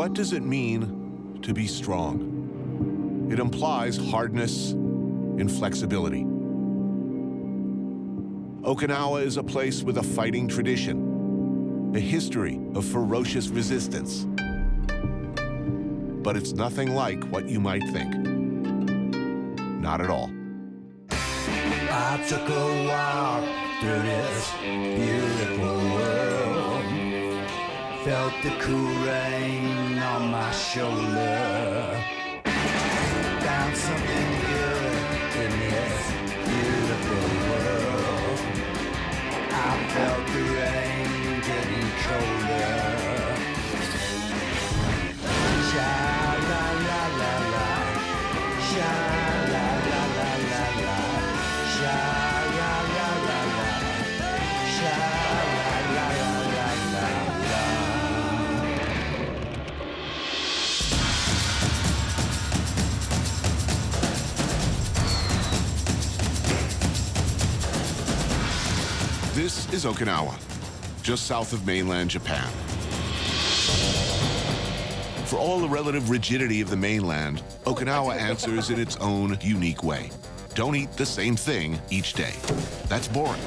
what does it mean to be strong? It implies hardness, inflexibility. Okinawa is a place with a fighting tradition, a history of ferocious resistance. But it's nothing like what you might think. Not at all. I took a walk through this beautiful world, felt the cool rain on my shoulder, found something good in this beautiful world. I felt the rain getting colder. Sha la la la la, sha la la la la la, sha la la la la, sha la la la la la. This is Okinawa, just south of mainland Japan. For all the relative rigidity of the mainland, Okinawa answers in its own unique way. Don't eat the same thing each day. That's boring.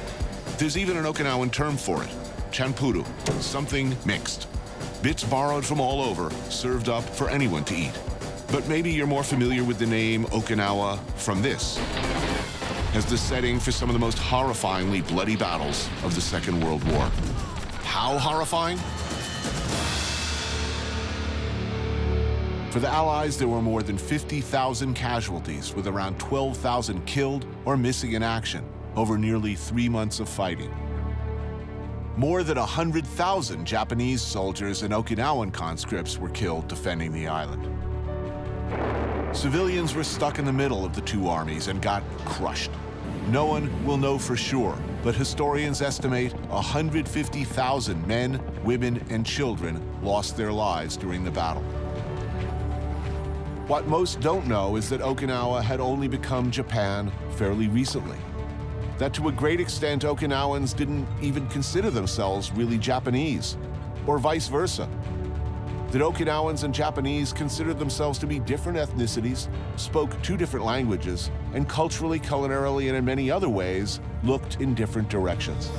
There's even an Okinawan term for it, chanpuru, something mixed. Bits borrowed from all over, served up for anyone to eat. But maybe you're more familiar with the name Okinawa from this, as the setting for some of the most horrifyingly bloody battles of the Second World War. How horrifying? For the Allies, there were more than 50,000 casualties, with around 12,000 killed or missing in action over nearly 3 months of fighting. More than 100,000 Japanese soldiers and Okinawan conscripts were killed defending the island. Civilians were stuck in the middle of the two armies and got crushed. No one will know for sure, but historians estimate 150,000 men, women, and children lost their lives during the battle. What most don't know is that Okinawa had only become Japan fairly recently. That to a great extent, Okinawans didn't even consider themselves really Japanese, or vice versa. That Okinawans and Japanese considered themselves to be different ethnicities, spoke two different languages, and culturally, culinarily, and in many other ways, looked in different directions.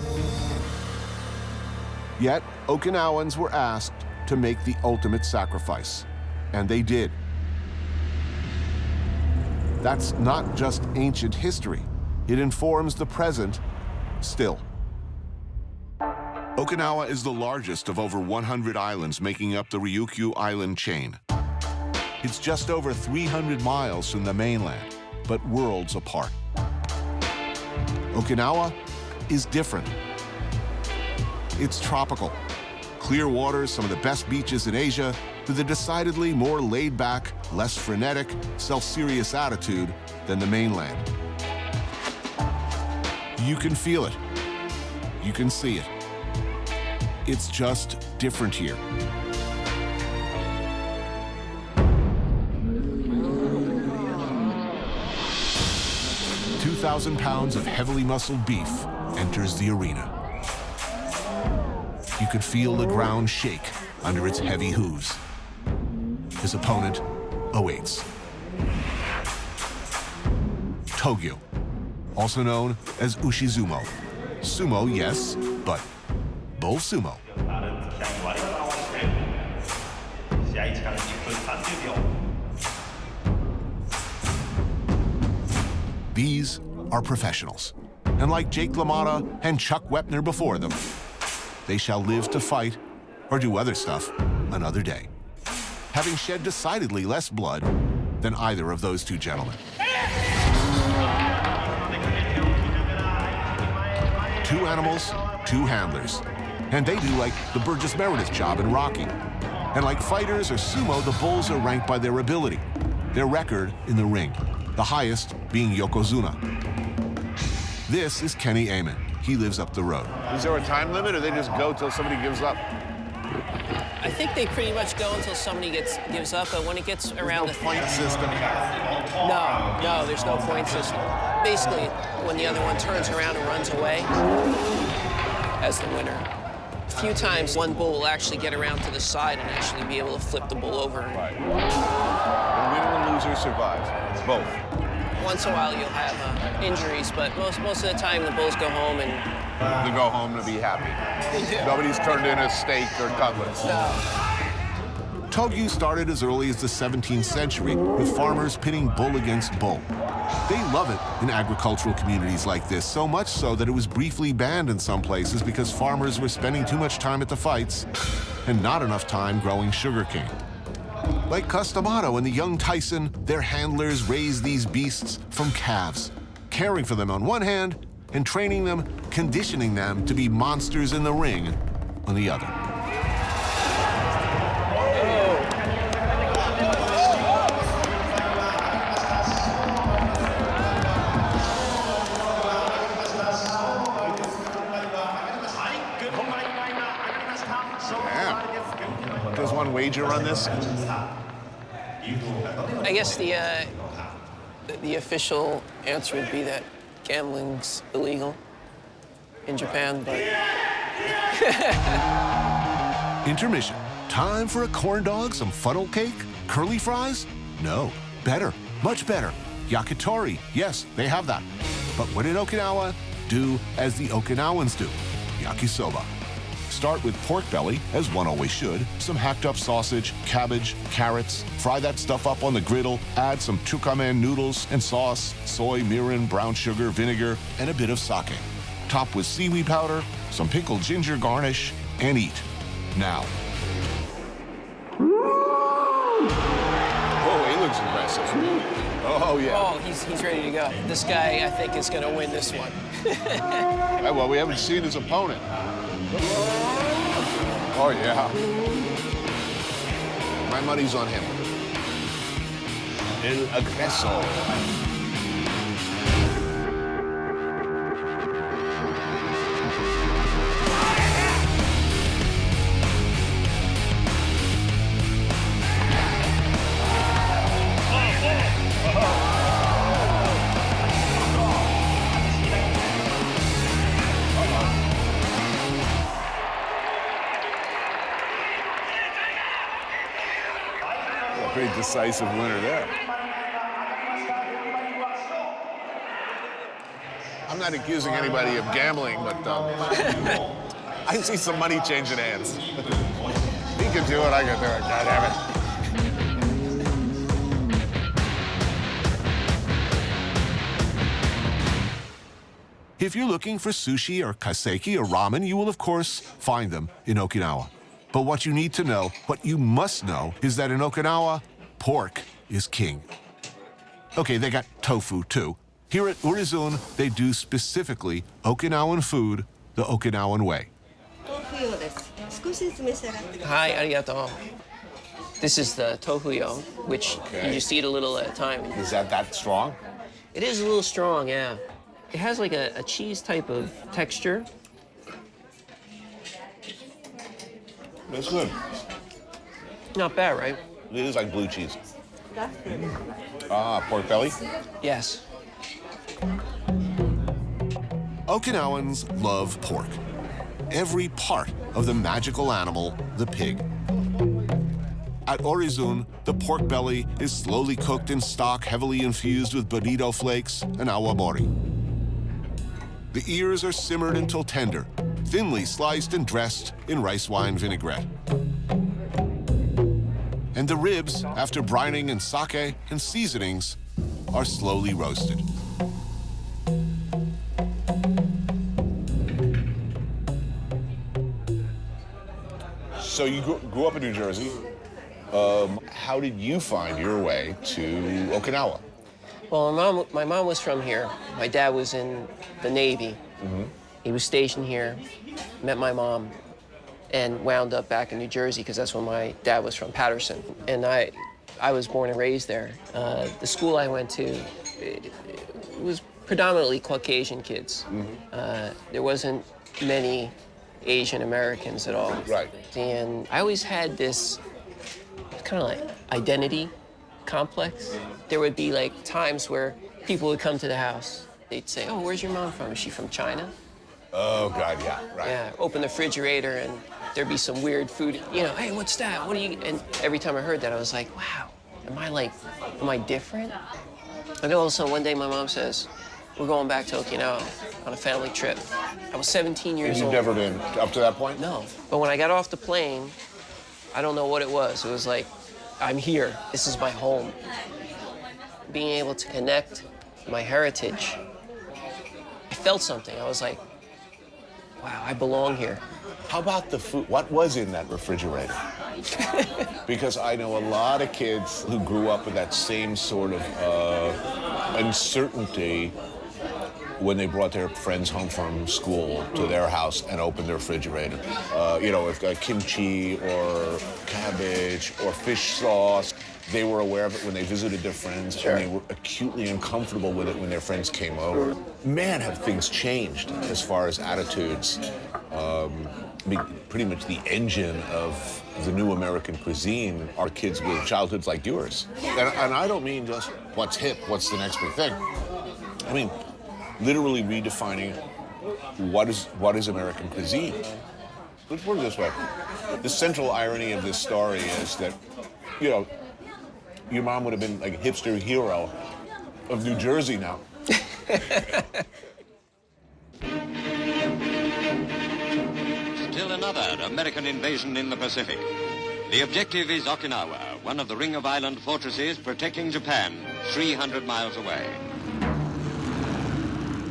Yet, Okinawans were asked to make the ultimate sacrifice, and they did. That's not just ancient history. It informs the present still. Okinawa is the largest of over 100 islands making up the Ryukyu island chain. It's just over 300 miles from the mainland, but worlds apart. Okinawa is different. It's tropical. Clear waters, some of the best beaches in Asia, with a decidedly more laid-back, less frenetic, self-serious attitude than the mainland. You can feel it. You can see it. It's just different here. 2,000 pounds of heavily muscled beef enters the arena. You could feel the ground shake under its heavy hooves. His opponent awaits. Togyo, also known as Ushizumo. Sumo, yes, but bull sumo. These are professionals, and like Jake LaMotta and Chuck Wepner before them, they shall live to fight or do other stuff another day, having shed decidedly less blood than either of those two gentlemen. Two animals, two handlers, and they do like the Burgess Meredith job in Rocky. And like fighters or sumo, the bulls are ranked by their ability, their record in the ring, the highest being Yokozuna. This is Kenny Amon. He lives up the road. Is there a time limit, or they just go till somebody gives up? I think they pretty much go until somebody gives up, but when it gets around There's no point system. No, there's no point system. Basically, when the other one turns around and runs away, as the winner. A few times, one bull will actually get around to the side and actually be able to flip the bull over. Right. The winner and loser survives. Both. Once in a while, you'll have injuries, but most of the time, the bulls go home and... They go home to be happy. Nobody's turned in a steak or cutlets. Togyu started as early as the 17th century, with farmers pitting bull against bull. They love it in agricultural communities like this, so much so that it was briefly banned in some places because farmers were spending too much time at the fights and not enough time growing sugarcane. Like Customato and the young Tyson, their handlers raise these beasts from calves, caring for them on one hand and training them, conditioning them to be monsters in the ring on the other. Yeah. Does one wager on this? I guess the official answer would be that gambling's illegal in Japan, but... Intermission. Time for a corn dog, some funnel cake, curly fries? No, better, much better. Yakitori, yes, they have that. But what did Okinawa do as the Okinawans do? Yakisoba. Start with pork belly, as one always should, some hacked up sausage, cabbage, carrots, fry that stuff up on the griddle, add some chukamen noodles and sauce, soy, mirin, brown sugar, vinegar, and a bit of sake. Top with seaweed powder, some pickled ginger garnish, and eat. Now. Oh, he looks impressive. Oh, yeah. Oh, he's ready to go. This guy, I think, is going to win this one. Well, we haven't seen his opponent. Oh, yeah. My money's on him. El Agreso. Pretty decisive winner there. I'm not accusing anybody of gambling, but I see some money changing hands. He can do it, I can do it, God damn it. If you're looking for sushi or kaseki or ramen, you will, of course, find them in Okinawa. But what you need to know, what you must know, is that in Okinawa, pork is king. Okay, they got tofu, too. Here at Urizun, they do specifically Okinawan food the Okinawan way. Hi, arigato. This is the tofuyo, which you just eat a little at a time. Is that strong? It is a little strong, yeah. It has like a cheese type of texture. That's good. Not bad, right? It is like blue cheese. Ah, pork belly? Yes. Okinawans love pork. Every part of the magical animal, the pig. At Orizun, the pork belly is slowly cooked in stock heavily infused with bonito flakes and awamori. The ears are simmered until tender, thinly sliced and dressed in rice wine vinaigrette. And the ribs, after brining in sake and seasonings, are slowly roasted. So you grew up in New Jersey. How did you find your way to Okinawa? Well, my mom was from here. My dad was in the Navy. Mm-hmm. He was stationed here, met my mom, and wound up back in New Jersey because that's where my dad was from, Patterson. And I was born and raised there. The school I went to, it was predominantly Caucasian kids. Mm-hmm. There wasn't many Asian Americans at all. Right. And I always had this kind of like identity complex. There would be like times where people would come to the house. They'd say, "Oh, where's your mom from? Is she from China?" Oh, God, yeah, right. Yeah, open the refrigerator and there'd be some weird food. You know, hey, what's that? What do you? And every time I heard that, I was like, wow, am I different? And all of a sudden, one day, my mom says, we're going back to Okinawa on a family trip. I was 17 years And old. you've never been up to that point? No. But when I got off the plane, I don't know what it was. It was like, I'm here. This is my home. Being able to connect my heritage, I felt something. I was like, wow, I belong here. How about the food? What was in that refrigerator? Because I know a lot of kids who grew up with that same sort of uncertainty when they brought their friends home from school to their house and opened their refrigerator. You know, if kimchi or cabbage or fish sauce, they were aware of it when they visited their friends, Sure. and they were acutely uncomfortable with it when their friends came over. Man, have things changed as far as attitudes. Pretty much the engine of the new American cuisine are kids with childhoods like yours. And I don't mean just what's hip, what's the next big thing. I mean, literally redefining what is American cuisine. Let's put it this way. The central irony of this story is that, you know, your mom would have been like a hipster hero of New Jersey now. Still another American invasion in the Pacific. The objective is Okinawa, one of the ring of island fortresses protecting Japan, 300 miles away.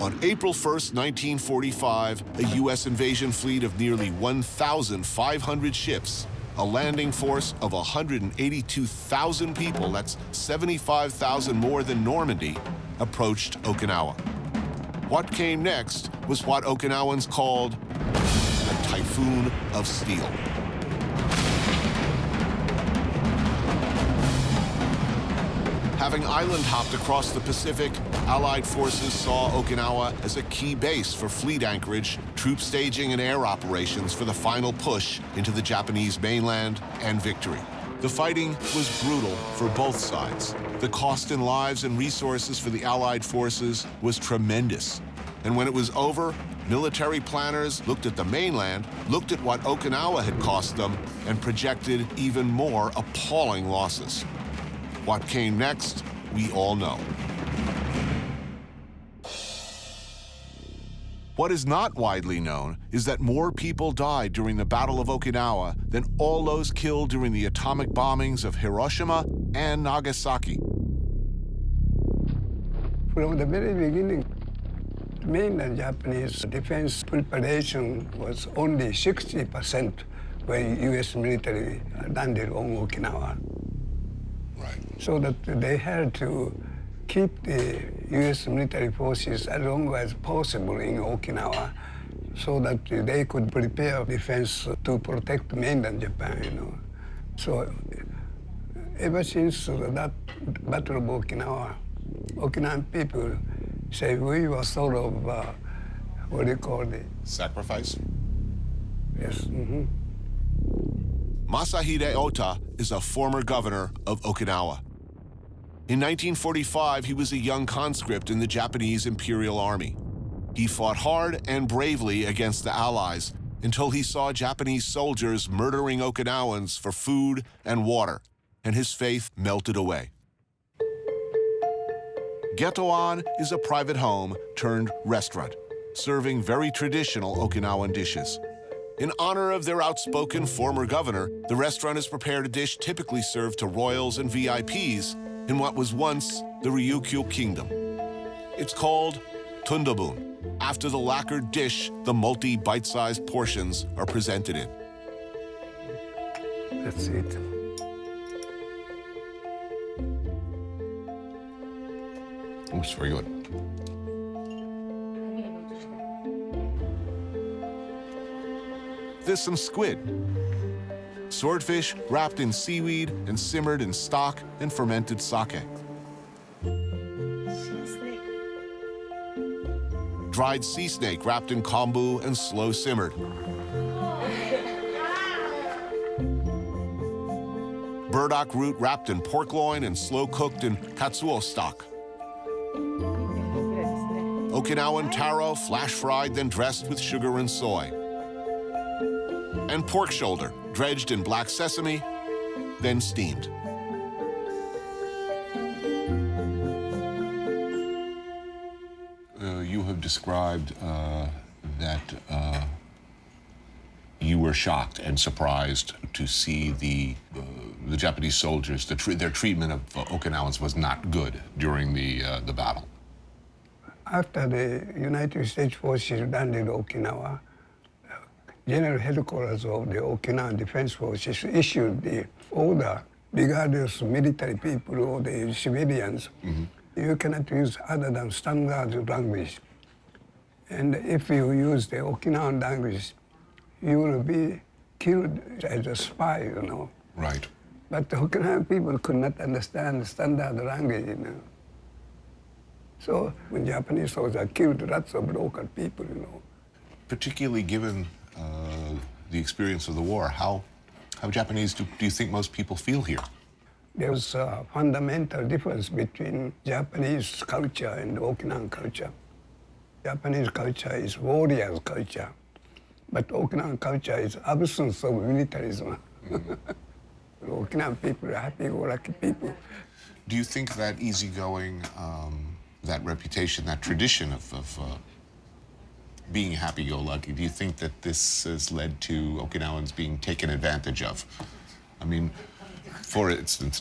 On April 1st, 1945, a U.S. invasion fleet of nearly 1,500 ships, a landing force of 182,000 people, that's 75,000 more than Normandy, approached Okinawa. What came next was what Okinawans called a typhoon of steel. Having island hopped across the Pacific, Allied forces saw Okinawa as a key base for fleet anchorage, troop staging, and air operations for the final push into the Japanese mainland and victory. The fighting was brutal for both sides. The cost in lives and resources for the Allied forces was tremendous. And when it was over, military planners looked at the mainland, looked at what Okinawa had cost them, and projected even more appalling losses. What came next, we all know. What is not widely known is that more people died during the Battle of Okinawa than all those killed during the atomic bombings of Hiroshima and Nagasaki. From the very beginning, mainland Japanese defense preparation was only 60% when U.S. military landed on Okinawa. Right. So that they had to keep the U.S. military forces as long as possible in Okinawa so that they could prepare defense to protect mainland Japan, you know. So ever since that Battle of Okinawa, Okinawan people say we were sort of, what do you call it? Sacrifice? Yes. Mm-hmm. Masahide Ota is a former governor of Okinawa. In 1945, he was a young conscript in the Japanese Imperial Army. He fought hard and bravely against the Allies until he saw Japanese soldiers murdering Okinawans for food and water, and his faith melted away. Getoan is a private home turned restaurant, serving very traditional Okinawan dishes. In honor of their outspoken former governor, the restaurant has prepared a dish typically served to royals and VIPs in what was once the Ryukyu kingdom. It's called tundobun, after the lacquered dish the multi-bite-sized portions are presented in. That's it. It's very good. There's some squid. Swordfish wrapped in seaweed and simmered in stock and fermented sake. Dried sea snake wrapped in kombu and slow simmered. Burdock root wrapped in pork loin and slow cooked in katsuo stock. Okinawan taro, flash-fried, then dressed with sugar and soy. And pork shoulder, dredged in black sesame, then steamed. You have described that you were shocked and surprised to see the Japanese soldiers, their treatment of Okinawans was not good during the battle. After the United States forces landed Okinawa, General Headquarters of the Okinawan Defense Forces issued the order, regardless of military people or the civilians, you cannot use other than standard language. And if you use the Okinawan language, you will be killed as a spy, you know. Right. But the Okinawan people could not understand standard language, you know. So when Japanese soldiers killed lots of local people, you know. Particularly given the experience of the war, how Japanese do you think most people feel here? There's a fundamental difference between Japanese culture and Okinawan culture. Japanese culture is warriors culture, but Okinawan culture is absence of militarism. Okinawan people are happy-go-lucky people. Do you think that easygoing, that reputation, that tradition of being happy-go-lucky, do you think that this has led to Okinawans being taken advantage of? I mean, for instance,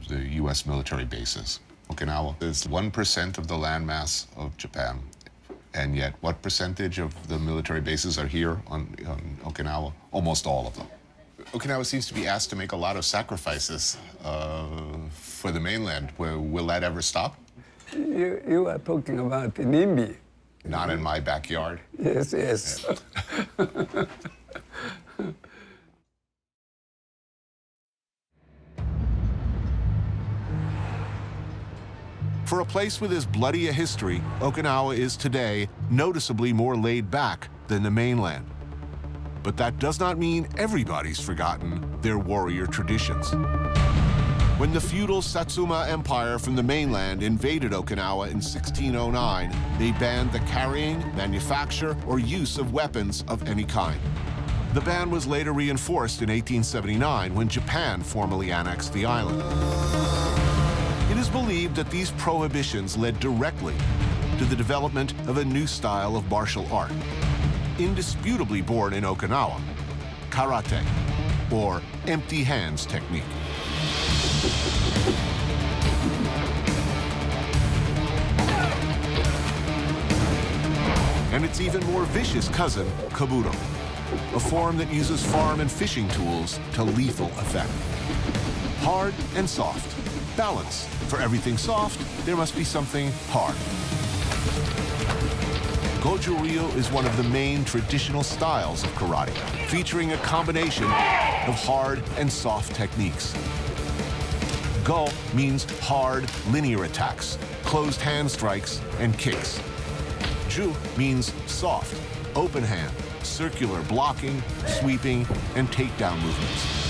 the U.S. military bases. Okinawa is 1% of the landmass of Japan, and yet what percentage of the military bases are here on Okinawa? Almost all of them. Okinawa seems to be asked to make a lot of sacrifices for the mainland. Will that ever stop? You are talking about NIMBY. Not in my backyard. Yes, yes. For a place with as bloody a history, Okinawa is today noticeably more laid back than the mainland. But that does not mean everybody's forgotten their warrior traditions. When the feudal Satsuma Empire from the mainland invaded Okinawa in 1609, they banned the carrying, manufacture, or use of weapons of any kind. The ban was later reinforced in 1879 when Japan formally annexed the island. It is believed that these prohibitions led directly to the development of a new style of martial art, indisputably born in Okinawa, karate, or empty hands technique. And its even more vicious cousin, kabuto, a form that uses farm and fishing tools to lethal effect. Hard and soft. Balance. For everything soft, there must be something hard. Goju-ryu is one of the main traditional styles of karate, featuring a combination of hard and soft techniques. Go means hard, linear attacks, closed hand strikes, and kicks. Ju means soft, open hand, circular blocking, sweeping, and takedown movements.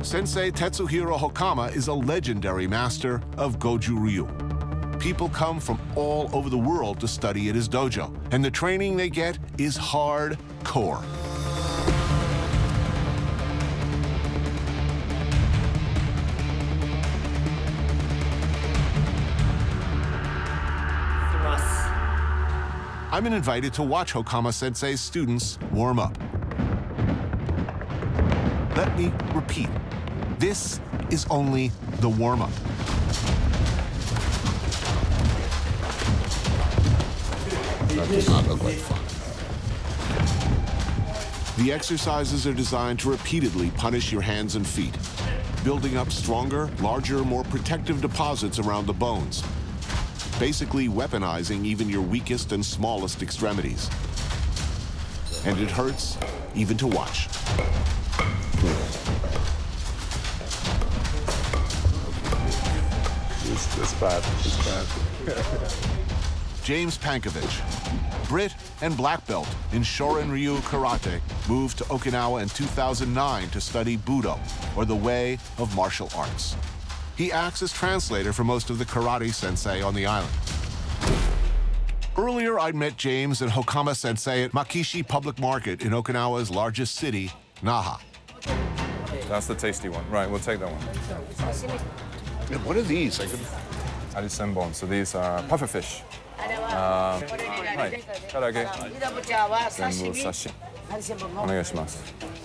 Sensei Tetsuhiro Hokama is a legendary master of Goju-ryu. People come from all over the world to study at his dojo, and the training they get is hardcore. I've been invited to watch Hokama Sensei's students warm up. Let me repeat. This is only the warm-up. That does not look like fun. The exercises are designed to repeatedly punish your hands and feet, building up stronger, larger, more protective deposits around the bones, basically weaponizing even your weakest and smallest extremities. And it hurts even to watch. It's bad. It's bad. James Pankovich, Brit and black belt in Shorin-ryu karate, moved to Okinawa in 2009 to study Budo, or the way of martial arts. He acts as translator for most of the karate sensei on the island. Earlier, I'd met James and Hokama sensei at Makishi Public Market in Okinawa's largest city, Naha. That's the tasty one. Right, we'll take that one. And what are these? Arisenbon. So these are puffer fish. Right. Karage. Senbu sashi. Onegaishimasu.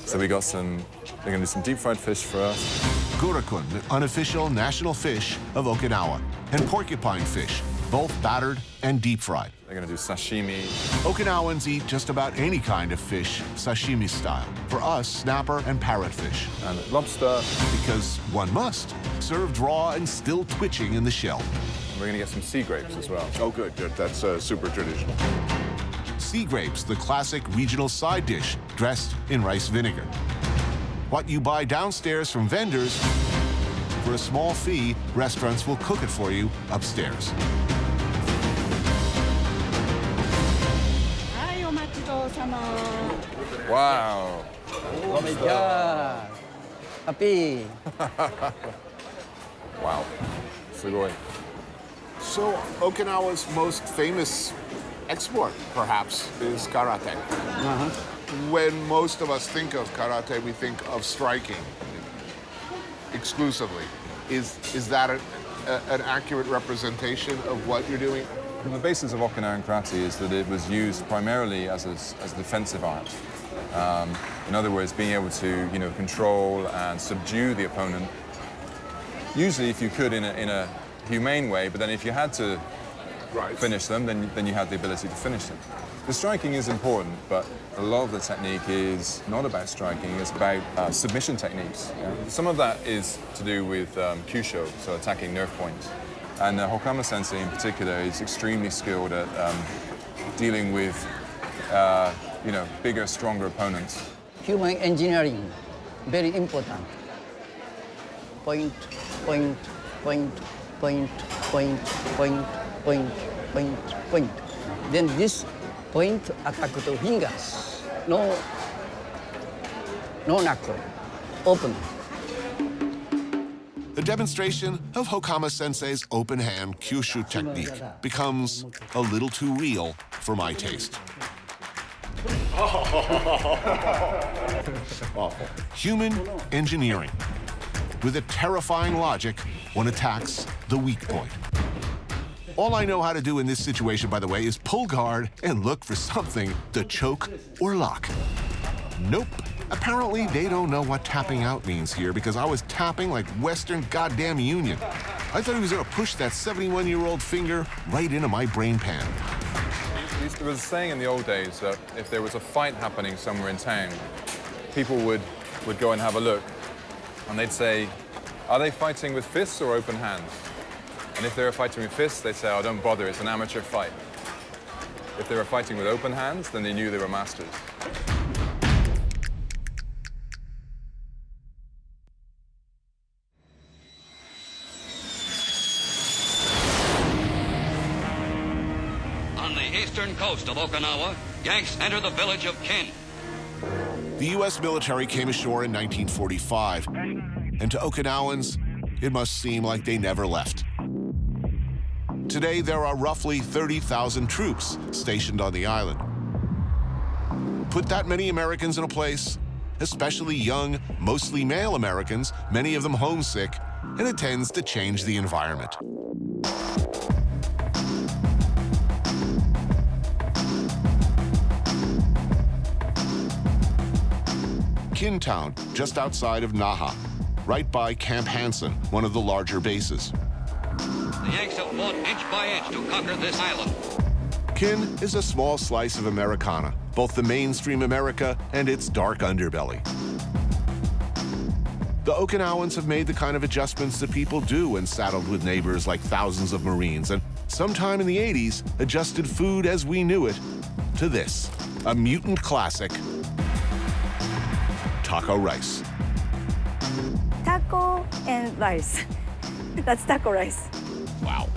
So we got some, they're going to do some deep fried fish for us. Gurakun, the unofficial national fish of Okinawa, and porcupine fish, both battered and deep fried. They're going to do sashimi. Okinawans eat just about any kind of fish, sashimi style. For us, snapper and parrotfish. And lobster. Because one must, served raw and still twitching in the shell. And we're going to get some sea grapes as well. Oh, good. That's super traditional. Sea grapes, the classic regional side dish, dressed in rice vinegar. What you buy downstairs from vendors, for a small fee, restaurants will cook it for you upstairs. Wow. Oh my God. Happy. Wow. Sugoi. So Okinawa's most famous export, perhaps, is karate. When most of us think of karate, we think of striking exclusively. Is that an accurate representation of what you're doing? The basis of Okinawan karate is that it was used primarily as a defensive art. In other words, being able to, control and subdue the opponent. Usually, if you could, in a humane way, but then if you had to finish them, then you had the ability to finish them. The striking is important, but a lot of the technique is not about striking, it's about submission techniques. Some of that is to do with kyusho, so attacking nerve points. And Hokama sensei in particular is extremely skilled at dealing with, bigger, stronger opponents. Human engineering, very important. Point, point, point, point, point, point, point, point, point. Then this point attack to fingers. No knuckle, open. The demonstration of Hokama sensei's open hand kyushu technique becomes a little too real for my taste. Human engineering. With a terrifying logic, one attacks the weak point. All I know how to do in this situation, by the way, is pull guard and look for something to choke or lock. Nope. Apparently, they don't know what tapping out means here because I was tapping like Western goddamn Union. I thought he was gonna push that 71-year-old finger right into my brain pan. There was a saying in the old days that if there was a fight happening somewhere in town, people would go and have a look, and they'd say, are they fighting with fists or open hands? And if they were fighting with fists, they'd say, oh, don't bother, it's an amateur fight. If they were fighting with open hands, then they knew they were masters. On the eastern coast of Okinawa, Yanks enter the village of Kin. The U.S. military came ashore in 1945, and to Okinawans, it must seem like they never left. Today, there are roughly 30,000 troops stationed on the island. Put that many Americans in a place, especially young, mostly male Americans, many of them homesick, and it tends to change the environment. Kin Town, just outside of Naha, right by Camp Hansen, one of the larger bases. The Yanks have fought inch by inch to conquer this island. Kin is a small slice of Americana, both the mainstream America and its dark underbelly. The Okinawans have made the kind of adjustments that people do when saddled with neighbors like thousands of Marines, and sometime in the 80s, adjusted food as we knew it to this, a mutant classic, taco rice. Taco and rice. That's taco rice. Wow.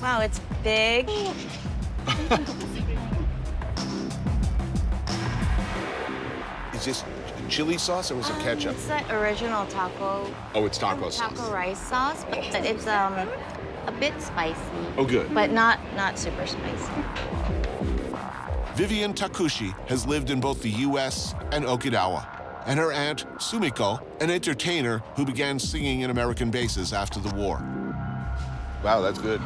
Wow, it's big. Is this chili sauce or was it ketchup? It's the original taco. Oh, it's taco sauce. Taco rice sauce, but it's a bit spicy. Oh, good. But not super spicy. Vivian Takushi has lived in both the U.S. and Okinawa, and her aunt, Sumiko, an entertainer who began singing in American bases after the war. Wow, that's good.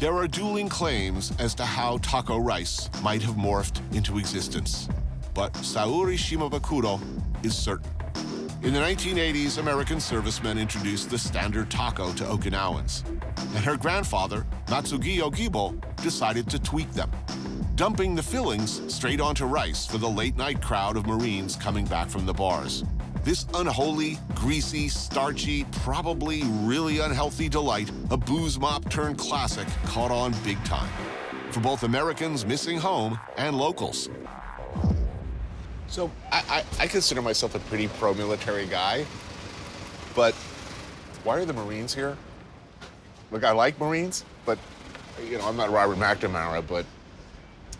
There are dueling claims as to how taco rice might have morphed into existence, but Saori Shimabukuro is certain. In the 1980s, American servicemen introduced the standard taco to Okinawans, and her grandfather, Matsugiyo Gibo, decided to tweak them, dumping the fillings straight onto rice for the late-night crowd of Marines coming back from the bars. This unholy, greasy, starchy, probably really unhealthy delight, a booze mop turned classic, caught on big time for both Americans missing home and locals. So I consider myself a pretty pro-military guy, but why are the Marines here? Look, I like Marines, but you know, I'm not Robert McNamara, but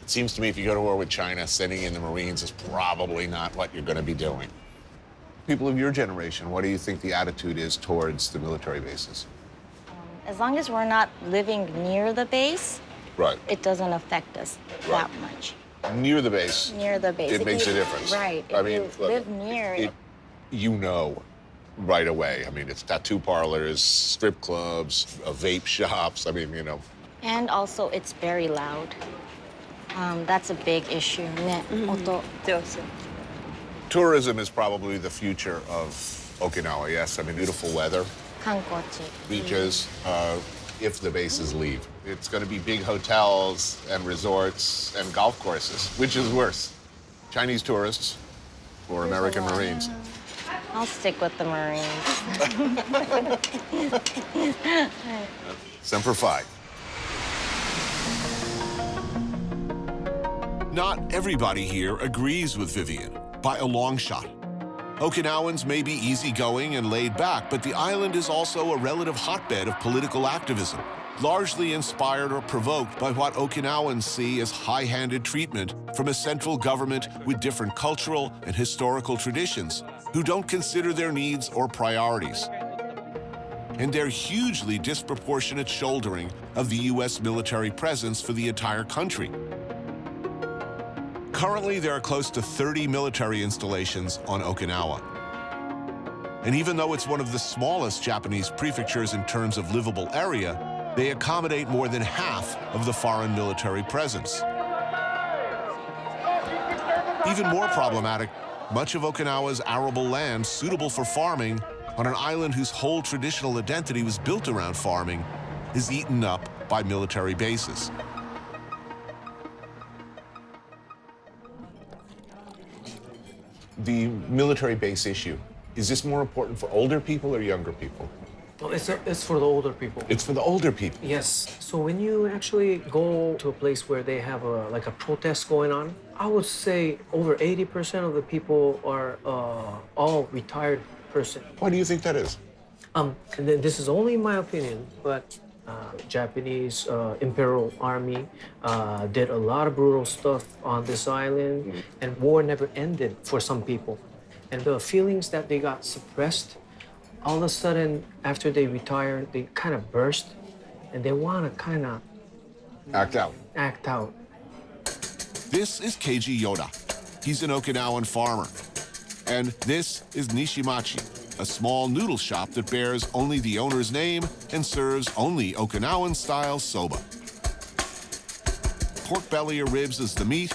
it seems to me if you go to war with China, sending in the Marines is probably not what you're going to be doing. People of your generation, what do you think the attitude is towards the military bases? As long as we're not living near the base, Right. it doesn't affect us that much. Near the base. Near the base. It If makes you- a difference. Right. I If mean, you look, live near it, you know right away. I mean, it's tattoo parlors, strip clubs, vape shops. I mean, you know. and also it's very loud. That's a big issue. Ne, oto. Tourism is probably the future of Okinawa, yes? I mean, beautiful weather, Kankochi. beaches, if the bases leave. It's going to be big hotels and resorts and golf courses. Which is worse, Chinese tourists or American Marines? I'll stick with the Marines. Semper Fi. Not everybody here agrees with Vivian, by a long shot. Okinawans may be easygoing and laid back, but the island is also a relative hotbed of political activism, largely inspired or provoked by what Okinawans see as high-handed treatment from a central government with different cultural and historical traditions, who don't consider their needs or priorities, and their hugely disproportionate shouldering of the U.S. military presence for the entire country. Currently, there are close to 30 military installations on Okinawa. And even though it's one of the smallest Japanese prefectures in terms of livable area, they accommodate more than half of the foreign military presence. Even more problematic, much of Okinawa's arable land suitable for farming on an island whose whole traditional identity was built around farming is eaten up by military bases. The military base issue, is this more important for older people or younger people? Well, it's for the older people. It's for the older people. Yes. So when you actually go to a place where they have a protest going on, I would say over 80% of the people are all retired person. Why do you think that is? And then this is only my opinion, but Japanese Imperial Army did a lot of brutal stuff on this island, and war never ended for some people. And the feelings that they got suppressed, all of a sudden, after they retire, they kind of burst, and they want to kind of act out. This is Keiji Yoda. He's an Okinawan farmer. And this is Nishimachi, a small noodle shop that bears only the owner's name and serves only Okinawan-style soba. Pork belly or ribs is the meat,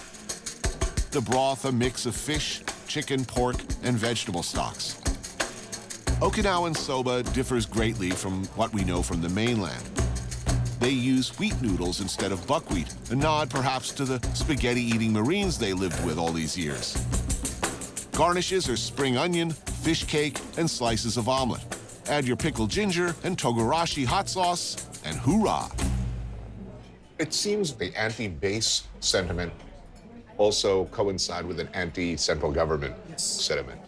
the broth a mix of fish, chicken, pork, and vegetable stocks. Okinawan soba differs greatly from what we know from the mainland. They use wheat noodles instead of buckwheat, a nod perhaps to the spaghetti-eating Marines they lived with all these years. Garnishes are spring onion, fish cake, and slices of omelet. Add your pickled ginger and togarashi hot sauce, and hoorah! It seems the anti-base sentiment also coincide with an anti-central government sentiment.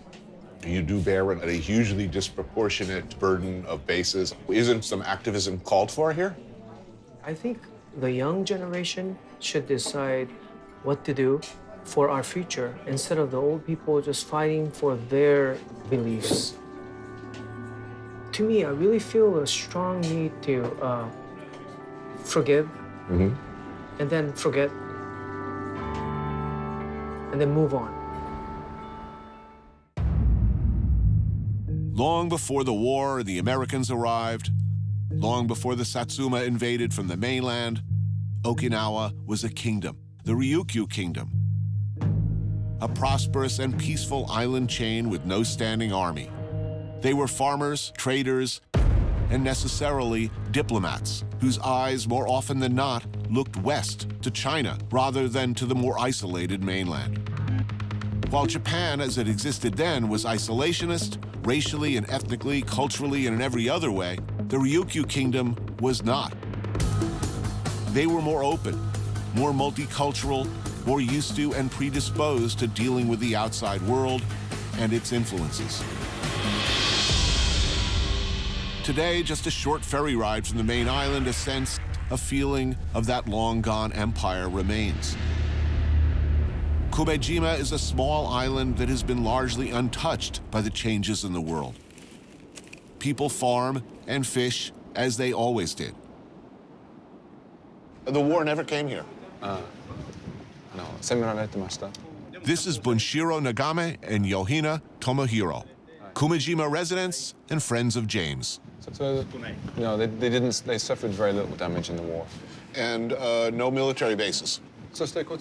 You do bear a hugely disproportionate burden of bases. Isn't some activism called for here? I think the young generation should decide what to do for our future instead of the old people just fighting for their beliefs. To me, I really feel a strong need to forgive and then forget and then move on. Long before the war, the Americans arrived. Long before the Satsuma invaded from the mainland, Okinawa was a kingdom, the Ryukyu Kingdom. A prosperous and peaceful island chain with no standing army. They were farmers, traders, and necessarily diplomats, whose eyes more often than not looked west to China rather than to the more isolated mainland. While Japan, as it existed then, was isolationist, racially and ethnically, culturally, and in every other way, the Ryukyu Kingdom was not. They were more open, more multicultural, more used to and predisposed to dealing with the outside world and its influences. Today, just a short ferry ride from the main island, a sense, a feeling of that long-gone empire remains. Kumejima is a small island that has been largely untouched by the changes in the world. People farm and fish as they always did. The war never came here. This is Bunshiro Nagame and Yohina Tomohiro, Kumejima residents and friends of James. No, they didn't. They suffered very little damage in the war. And no military bases.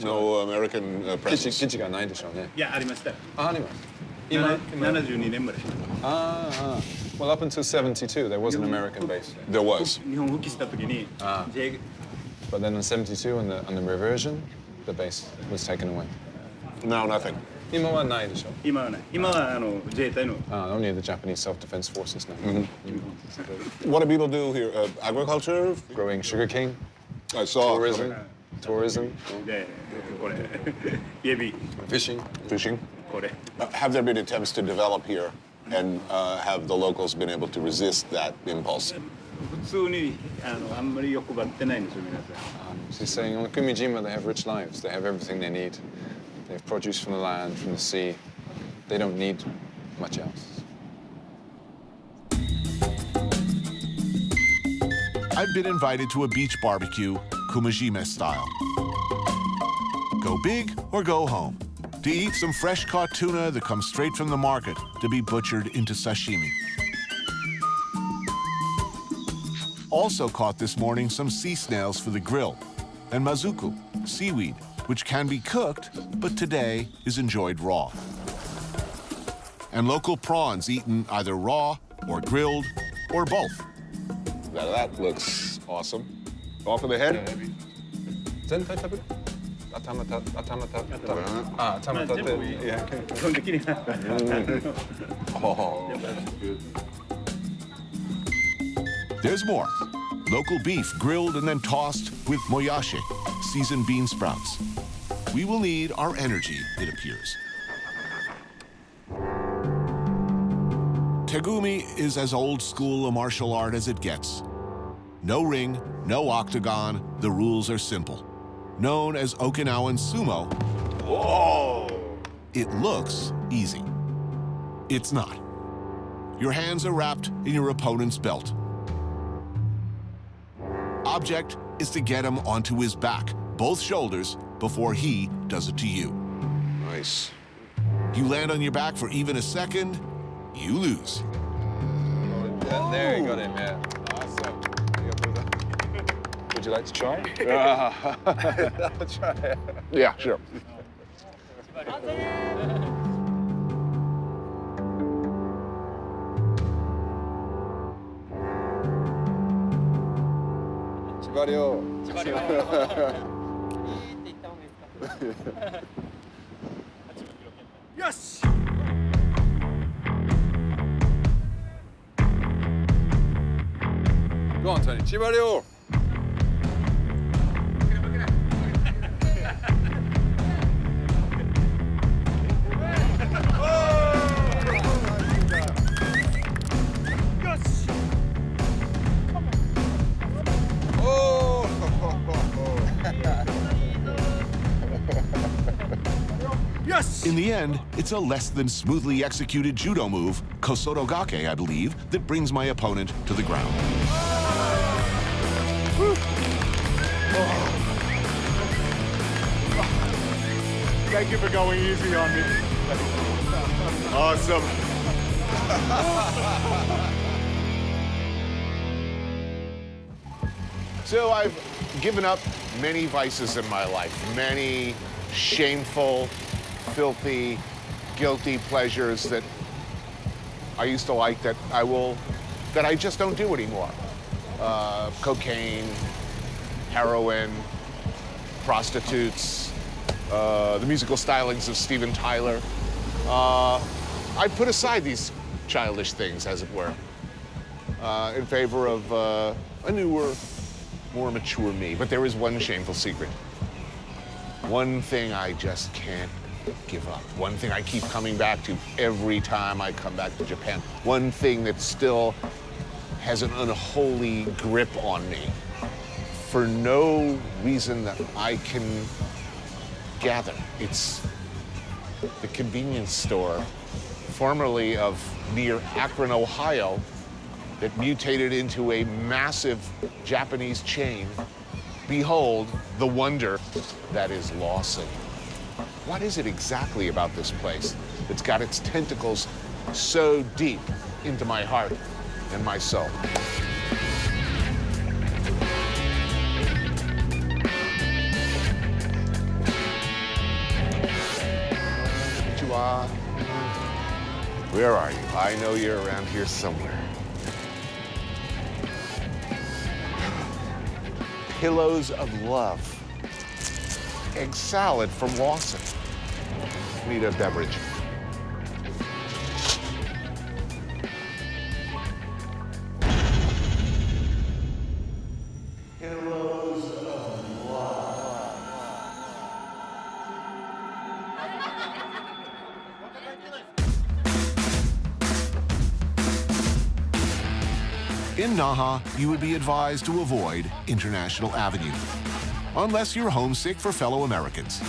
No American presence. 基地がないでしょうね。いや、ありました。あります。今72年まで。Well, up until 72, there was an American base. There was. 日本復帰した時に、But then in 72, on the reversion, the base was taken away. Now nothing. 今はないでしょう。今はない。今は自衛隊の。Only the Japanese self-defense forces now. What do people do here? Agriculture? Growing sugarcane. I saw. Tourism. で、これ、指。Fishing. Fishing. これ。Have there been attempts to develop here, and have the locals been able to resist that impulse? 普通にあんまり欲張ってないんですよ、皆さん。She's saying on Kumejima they have rich lives. They have everything they need. They have produce from the land, from the sea. They don't need much else. I've been invited to a beach barbecue, Kumejima style. Go big or go home. To eat some fresh-caught tuna that comes straight from the market to be butchered into sashimi. Also caught this morning some sea snails for the grill, and mazuku, seaweed, which can be cooked, but today is enjoyed raw. And local prawns eaten either raw or grilled or both. Now that looks awesome. Off of the head? 全体食べる？頭立って。いや。基本的には。Oh. There's more. Local beef grilled and then tossed with moyashi, seasoned bean sprouts. We will need our energy, it appears. Tegumi is as old school a martial art as it gets. No ring, no octagon, the rules are simple. Known as Okinawan sumo, Whoa! it looks easy. It's not. Your hands are wrapped in your opponent's belt. Object is to get him onto his back, both shoulders, before he does it to you. Nice. You land on your back for even a second, you lose. Yeah, there you got him, yeah. Awesome. Would you like to try? Try it. Yeah, sure. Chivario. Yes! Go on, Tony. Chivario. In the end, it's a less than smoothly executed judo move, kosorogake, I believe, that brings my opponent to the ground. Thank you for going easy on me. Awesome. So I've given up many vices in my life, many shameful, filthy, guilty pleasures that I used to like that I just don't do anymore. Cocaine, heroin, prostitutes, the musical stylings of Steven Tyler. I put aside these childish things, as it were, in favor of a newer, more mature me. But there is one shameful secret. One thing I just can't give up. One thing I keep coming back to every time I come back to Japan. One thing that still has an unholy grip on me for no reason that I can gather. It's the convenience store, formerly of near Akron, Ohio, that mutated into a massive Japanese chain. Behold, the wonder that is Lawson. What is it exactly about this place that's got its tentacles so deep into my heart and my soul? Where are you? I know you're around here somewhere. Pillows of Love. Egg salad from Lawson. Need a beverage. Pillows of Love. In Naha, you would be advised to avoid International Avenue, unless you're homesick for fellow Americans.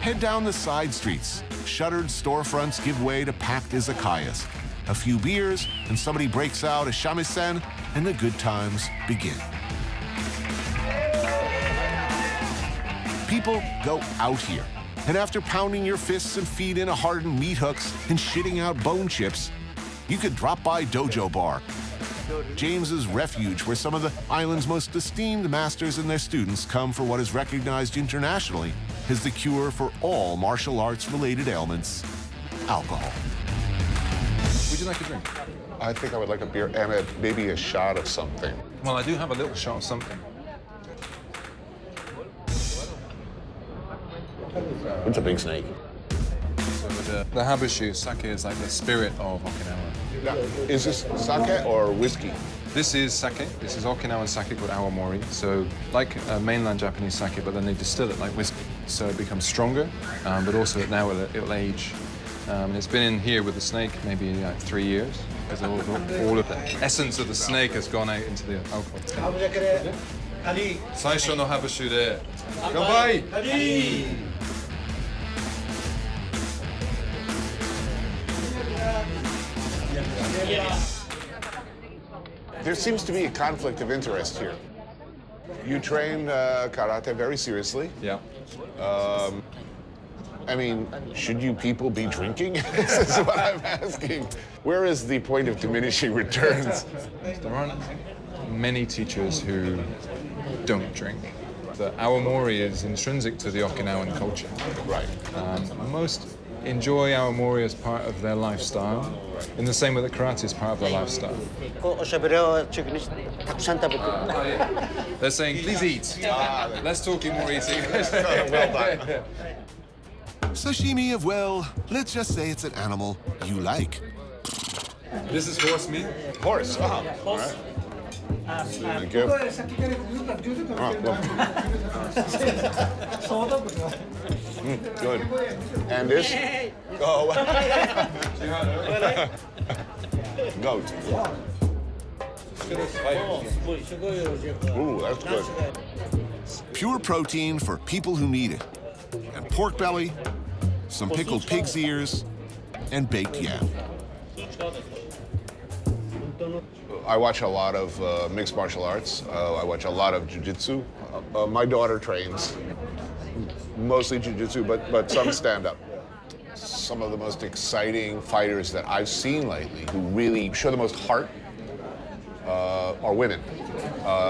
Head down the side streets. Shuttered storefronts give way to packed izakayas. A few beers, and somebody breaks out a shamisen, and the good times begin. People go out here, and after pounding your fists and feet into hardened meat hooks and shitting out bone chips, you could drop by Dojo Bar, James's refuge where some of the island's most esteemed masters and their students come for what is recognized internationally as the cure for all martial arts-related ailments, alcohol. Would you like a drink? I think I would like a beer and maybe a shot of something. Well, I do have a little shot of something. It's a big snake. So the habashu sake is like the spirit of Okinawa. Now, is this sake or whiskey? This is sake. This is Okinawan sake called awamori. So like mainland Japanese sake, but then they distill it like whiskey. So it becomes stronger, but also now it'll age. It's been in here with the snake maybe like 3 years, because all of the essence of the snake has gone out into the alcohol. Saisho no habashu de. Kanpai! There seems to be a conflict of interest here. You train karate very seriously. Yeah. I mean, should you people be drinking? This is what I'm asking. Where is the point of diminishing returns? There aren't many teachers who don't drink. The awamori is intrinsic to the Okinawan culture. Right. Most enjoy awamori as part of their lifestyle, in the same way that karate is part of their lifestyle. They're saying, please eat. Let's talk in more eating. Well done. Sashimi of, well, let's just say it's an animal you like. This is horse meat. Horse. All right. Thank you. Good. And this? Oh. Goat. Ooh, that's good. Pure protein for people who need it, and pork belly, some pickled pig's ears, and baked yam. I watch a lot of mixed martial arts. I watch a lot of jiu-jitsu. My daughter trains mostly jiu-jitsu, but some stand-up. Some of the most exciting fighters that I've seen lately who really show the most heart are women.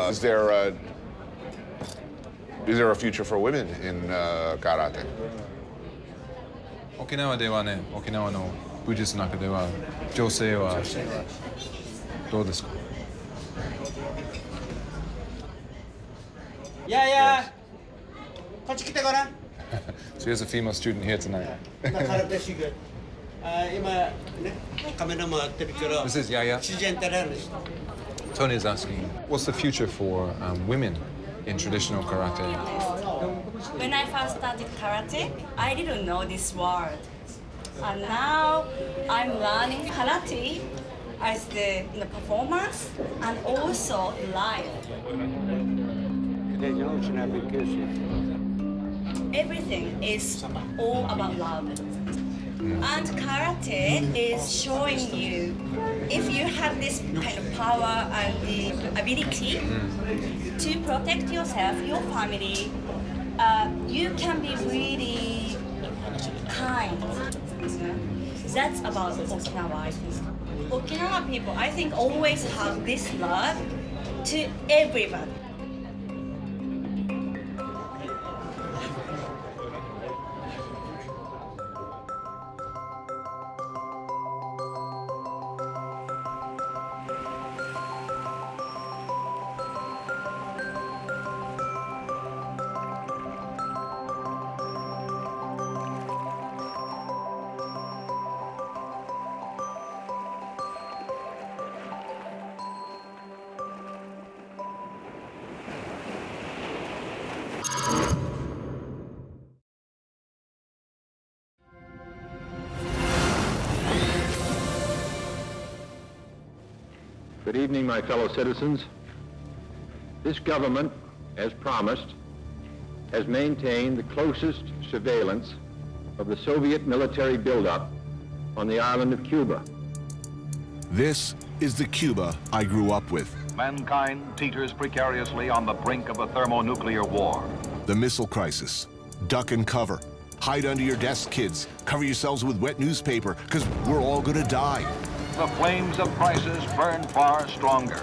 Is there a future for women in karate? Okinawa ではね、沖縄の武術の中では女性はどうですか？いやいや、こっち来てごらん。So here's a female student here tonight. 空手修行。今ね、カメラもやってるけど。This is Yaya. 自然体なんです。 Tony is asking, what's the future for women in traditional karate? When I first started karate, I didn't know this word. And now I'm learning karate as the performance and also live. Everything is all about love. And karate is showing you if you have this kind of power and the ability to protect yourself, your family, you can be really kind. That's about Okinawa, I think. Okinawa people, I think, always have this love to everyone. Good evening, my fellow citizens. This government, as promised, has maintained the closest surveillance of the Soviet military buildup on the island of Cuba. This is the Cuba I grew up with. Mankind teeters precariously on the brink of a thermonuclear war. The missile crisis. Duck and cover. Hide under your desk, kids. Cover yourselves with wet newspaper, because we're all gonna die. The flames of crisis burn far stronger,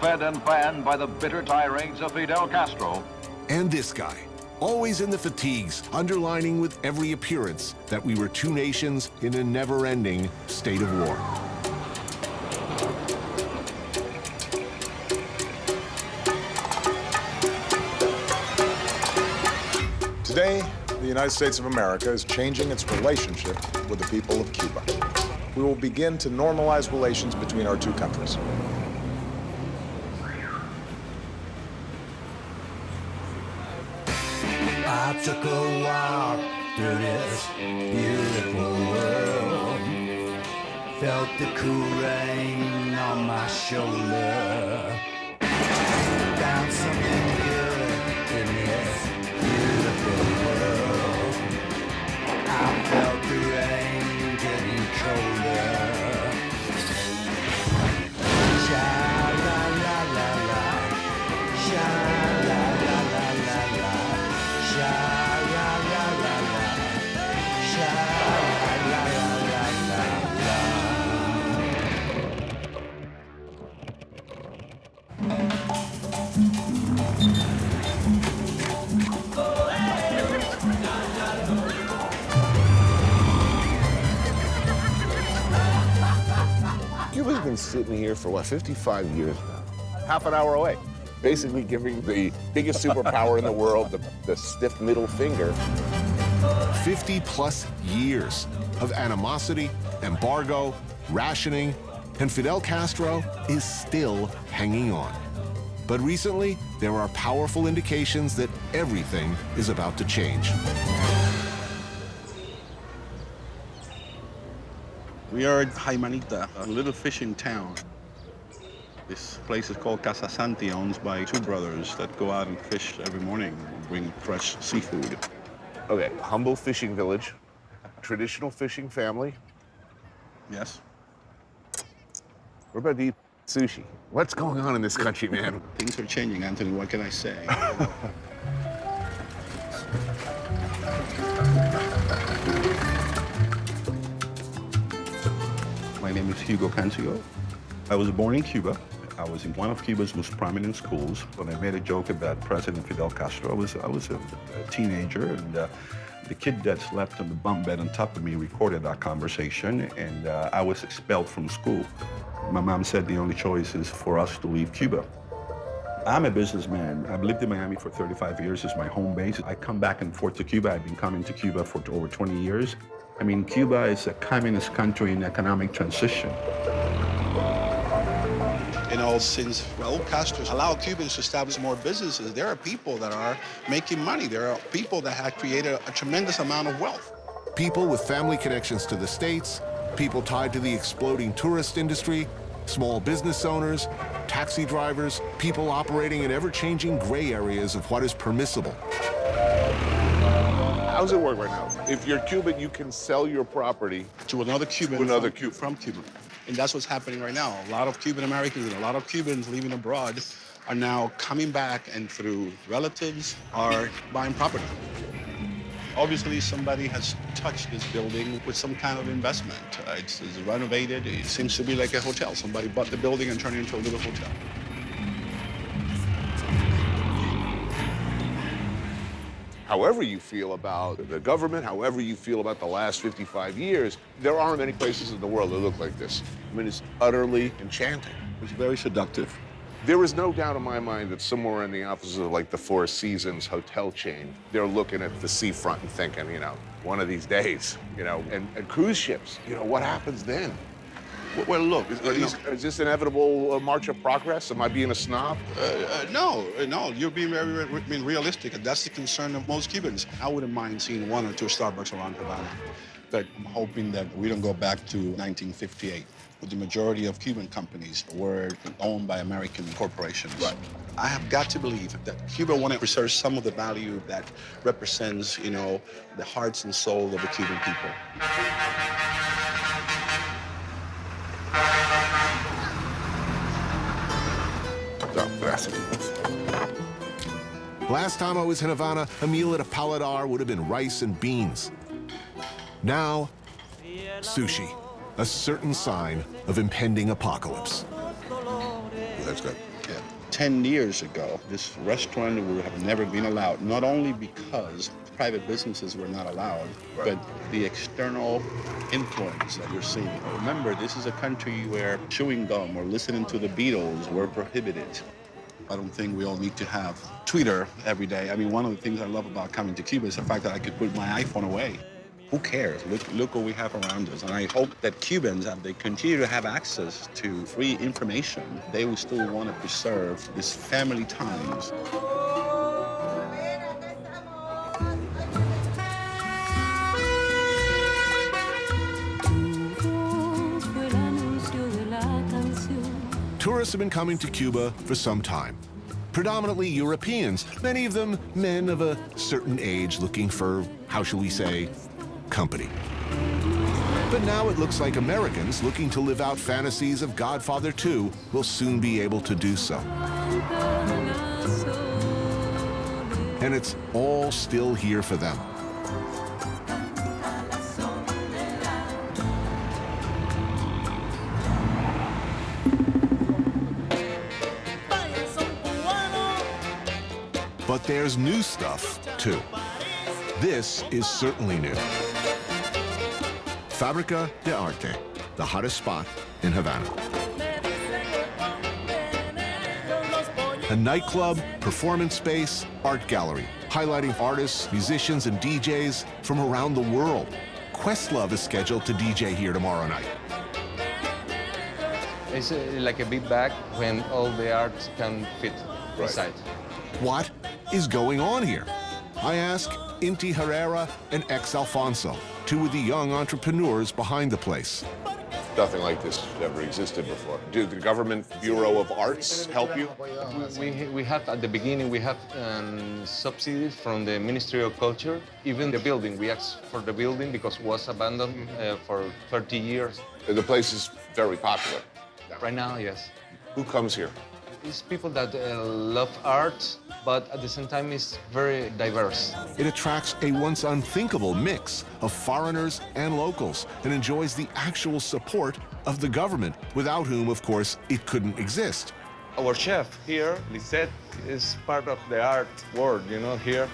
fed and fanned by the bitter tirades of Fidel Castro. And this guy, always in the fatigues, underlining with every appearance that we were two nations in a never-ending state of war. Today, the United States of America is changing its relationship with the people of Cuba. We will begin to normalize relations between our two countries. I took a walk through this beautiful world. Felt the cool rain on my shoulder. Found something good in this beautiful world. I felt the rain getting colder. Sha la la la la, sha la la la la la, sha la la la la, sha la la la Cuba's been sitting here for, 55 years now? Half an hour away. Basically giving the biggest superpower in the world the stiff middle finger. 50-plus years of animosity, embargo, rationing, and Fidel Castro is still hanging on. But recently, there are powerful indications that everything is about to change. We are at Jaimanita, a little fishing town. This place is called Casa Santi, owned by two brothers that go out and fish every morning, bring fresh seafood. Okay, humble fishing village, traditional fishing family. Yes. We're about to eat sushi. What's going on in this country, man? Things are changing, Anthony. What can I say? My name is Hugo Cancio. I was born in Cuba. I was in one of Cuba's most prominent schools. When I made a joke about President Fidel Castro, I was a teenager, and the kid that slept on the bunk bed on top of me recorded that conversation, and I was expelled from school. My mom said the only choice is for us to leave Cuba. I'm a businessman. I've lived in Miami for 35 years. It's my home base. I come back and forth to Cuba. I've been coming to Cuba for over 20 years. I mean, Cuba is a communist country in economic transition. You know, since Raul Castro allowed Cubans to establish more businesses, there are people that are making money. There are people that have created a tremendous amount of wealth. People with family connections to the States, people tied to the exploding tourist industry, small business owners, taxi drivers, people operating in ever-changing gray areas of what is permissible. How's it work right now? If you're Cuban, you can sell your property to another Cuban. From Cuba. And that's what's happening right now. A lot of Cuban Americans and a lot of Cubans living abroad are now coming back and through relatives are buying property. Obviously, somebody has touched this building with some kind of investment. It's renovated. It seems to be like a hotel. Somebody bought the building and turned it into a little hotel. However you feel about the government, however you feel about the last 55 years, there aren't many places in the world that look like this. I mean, it's utterly enchanting. It's very seductive. There is no doubt in my mind that somewhere in the offices of like the Four Seasons hotel chain, they're looking at the seafront and thinking, you know, one of these days, you know, and cruise ships, you know, what happens then? Well, look, is this inevitable march of progress? Am I being a snob? No, you're being very realistic, and that's the concern of most Cubans. I wouldn't mind seeing one or two Starbucks around Havana, but I'm hoping that we don't go back to 1958, where the majority of Cuban companies were owned by American corporations. Right. I have got to believe that Cuba want to preserve some of the value that represents, you know, the hearts and soul of the Cuban people. Last time I was in Havana, a meal at a paladar would have been rice and beans. Now, sushi, a certain sign of impending apocalypse. That's good. Yeah. 10 years ago, this restaurant would have never been allowed, not only because private businesses were not allowed, but the external influence that you're seeing. Remember, this is a country where chewing gum or listening to the Beatles were prohibited. I don't think we all need to have Twitter every day. I mean, one of the things I love about coming to Cuba is the fact that I could put my iPhone away. Who cares? Look what we have around us. And I hope that Cubans, as they continue to have access to free information, they will still want to preserve these family times. Tourists have been coming to Cuba for some time. Predominantly Europeans, many of them men of a certain age looking for, how shall we say, company. But now it looks like Americans looking to live out fantasies of Godfather 2 will soon be able to do so. And it's all still here for them. But there's new stuff, too. This is certainly new. Fábrica de Arte, the hottest spot in Havana. A nightclub, performance space, art gallery, highlighting artists, musicians, and DJs from around the world. Questlove is scheduled to DJ here tomorrow night. It's like a big bag when all the art can fit inside. What is going on here? I ask Inti Herrera and Ex Alfonso, two of the young entrepreneurs behind the place. Nothing like this ever existed before. Did the Government Bureau of Arts help you? We have, at the beginning, we have subsidies from the Ministry of Culture. Even the building, we asked for the building because it was abandoned for 30 years. The place is very popular. Right now, yes. Who comes here? It's people that love art, but at the same time, it's very diverse. It attracts a once unthinkable mix of foreigners and locals and enjoys the actual support of the government, without whom, of course, it couldn't exist. Our chef here, Lisette, is part of the art world, you know, here.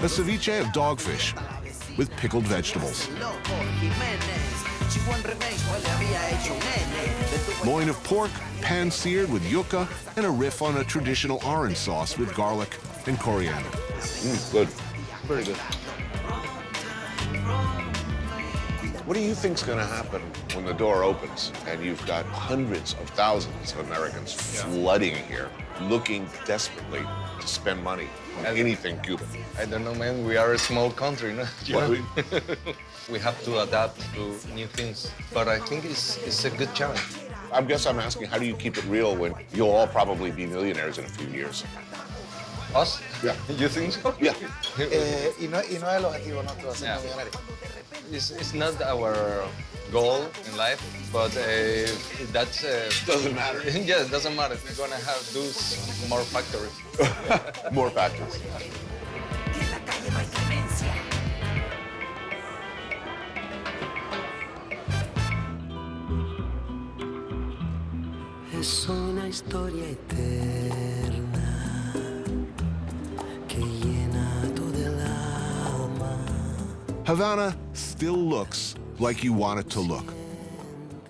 A ceviche of dogfish with pickled vegetables. Loin of pork, pan-seared with yucca, and a riff on a traditional orange sauce with garlic and coriander. Good. Very good. What do you think's going to happen when the door opens and you've got hundreds of thousands of Americans flooding here, looking desperately to spend money on anything Cuban? I don't know, man. We are a small country, no? We have to adapt to new things, but I think it's a good challenge. I guess I'm asking, how do you keep it real when you'll all probably be millionaires in a few years? Us? Yeah. You think so? Yeah. Y no es el objetivo nuestro hacer millonarios. It's not our goal in life, but that's... Doesn't matter. Yeah, it doesn't matter. We're gonna have more factories. More factories. Es una historia eterna que llena todo el alma. Havana still looks like you want it to look.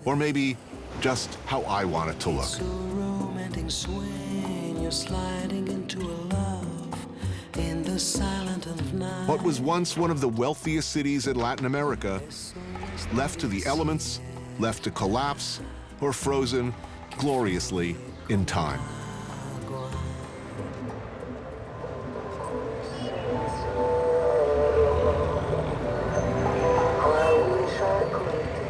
Or maybe just how I want it to look. So romantic sueño sliding into a love in the silence of night. What was once one of the wealthiest cities in Latin America, left to the elements, left to collapse, or frozen gloriously in time.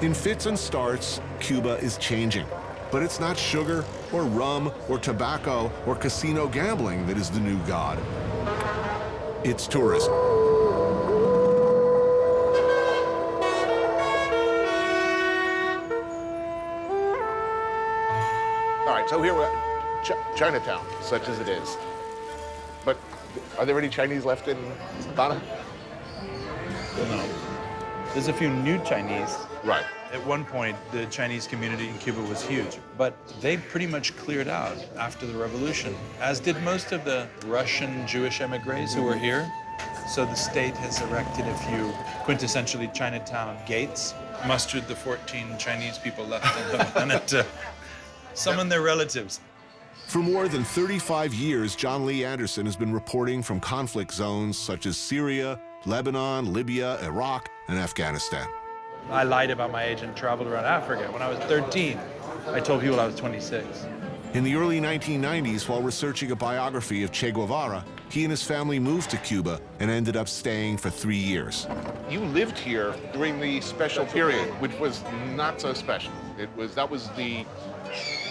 In fits and starts, Cuba is changing. But it's not sugar or rum or tobacco or casino gambling that is the new god. It's tourism. All right, so here we're at Chinatown, such as it is. But are there any Chinese left in Havana? No. There's a few new Chinese. Right. At one point, the Chinese community in Cuba was huge, but they pretty much cleared out after the revolution, as did most of the Russian Jewish emigres who were here. So the state has erected a few quintessentially Chinatown gates, mustered the 14 Chinese people left in Havana to summon their relatives. For more than 35 years, John Lee Anderson has been reporting from conflict zones such as Syria, Lebanon, Libya, Iraq, and Afghanistan. I lied about my age and traveled around Africa. When I was 13, I told people I was 26. In the early 1990s, while researching a biography of Che Guevara, he and his family moved to Cuba and ended up staying for 3 years. You lived here during the special period, which was not so special. That was the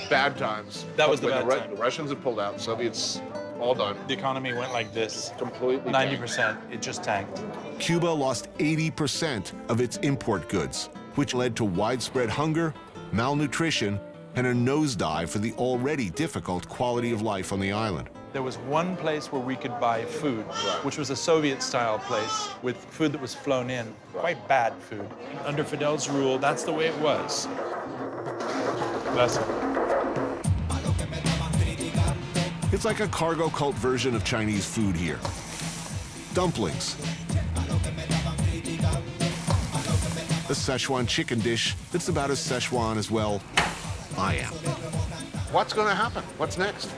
bad times. That was the when bad time. The Russians had pulled out, Soviets all done. The economy went like this. Completely 90%, it just tanked. Cuba lost 80% of its import goods, which led to widespread hunger, malnutrition, and a nosedive for the already difficult quality of life on the island. There was one place where we could buy food, which was a Soviet-style place with food that was flown in, quite bad food. Under Fidel's rule, that's the way it was. Bless him. It's like a cargo cult version of Chinese food here. Dumplings. A Szechuan chicken dish that's about as Szechuan as, well, I am. What's going to happen? What's next?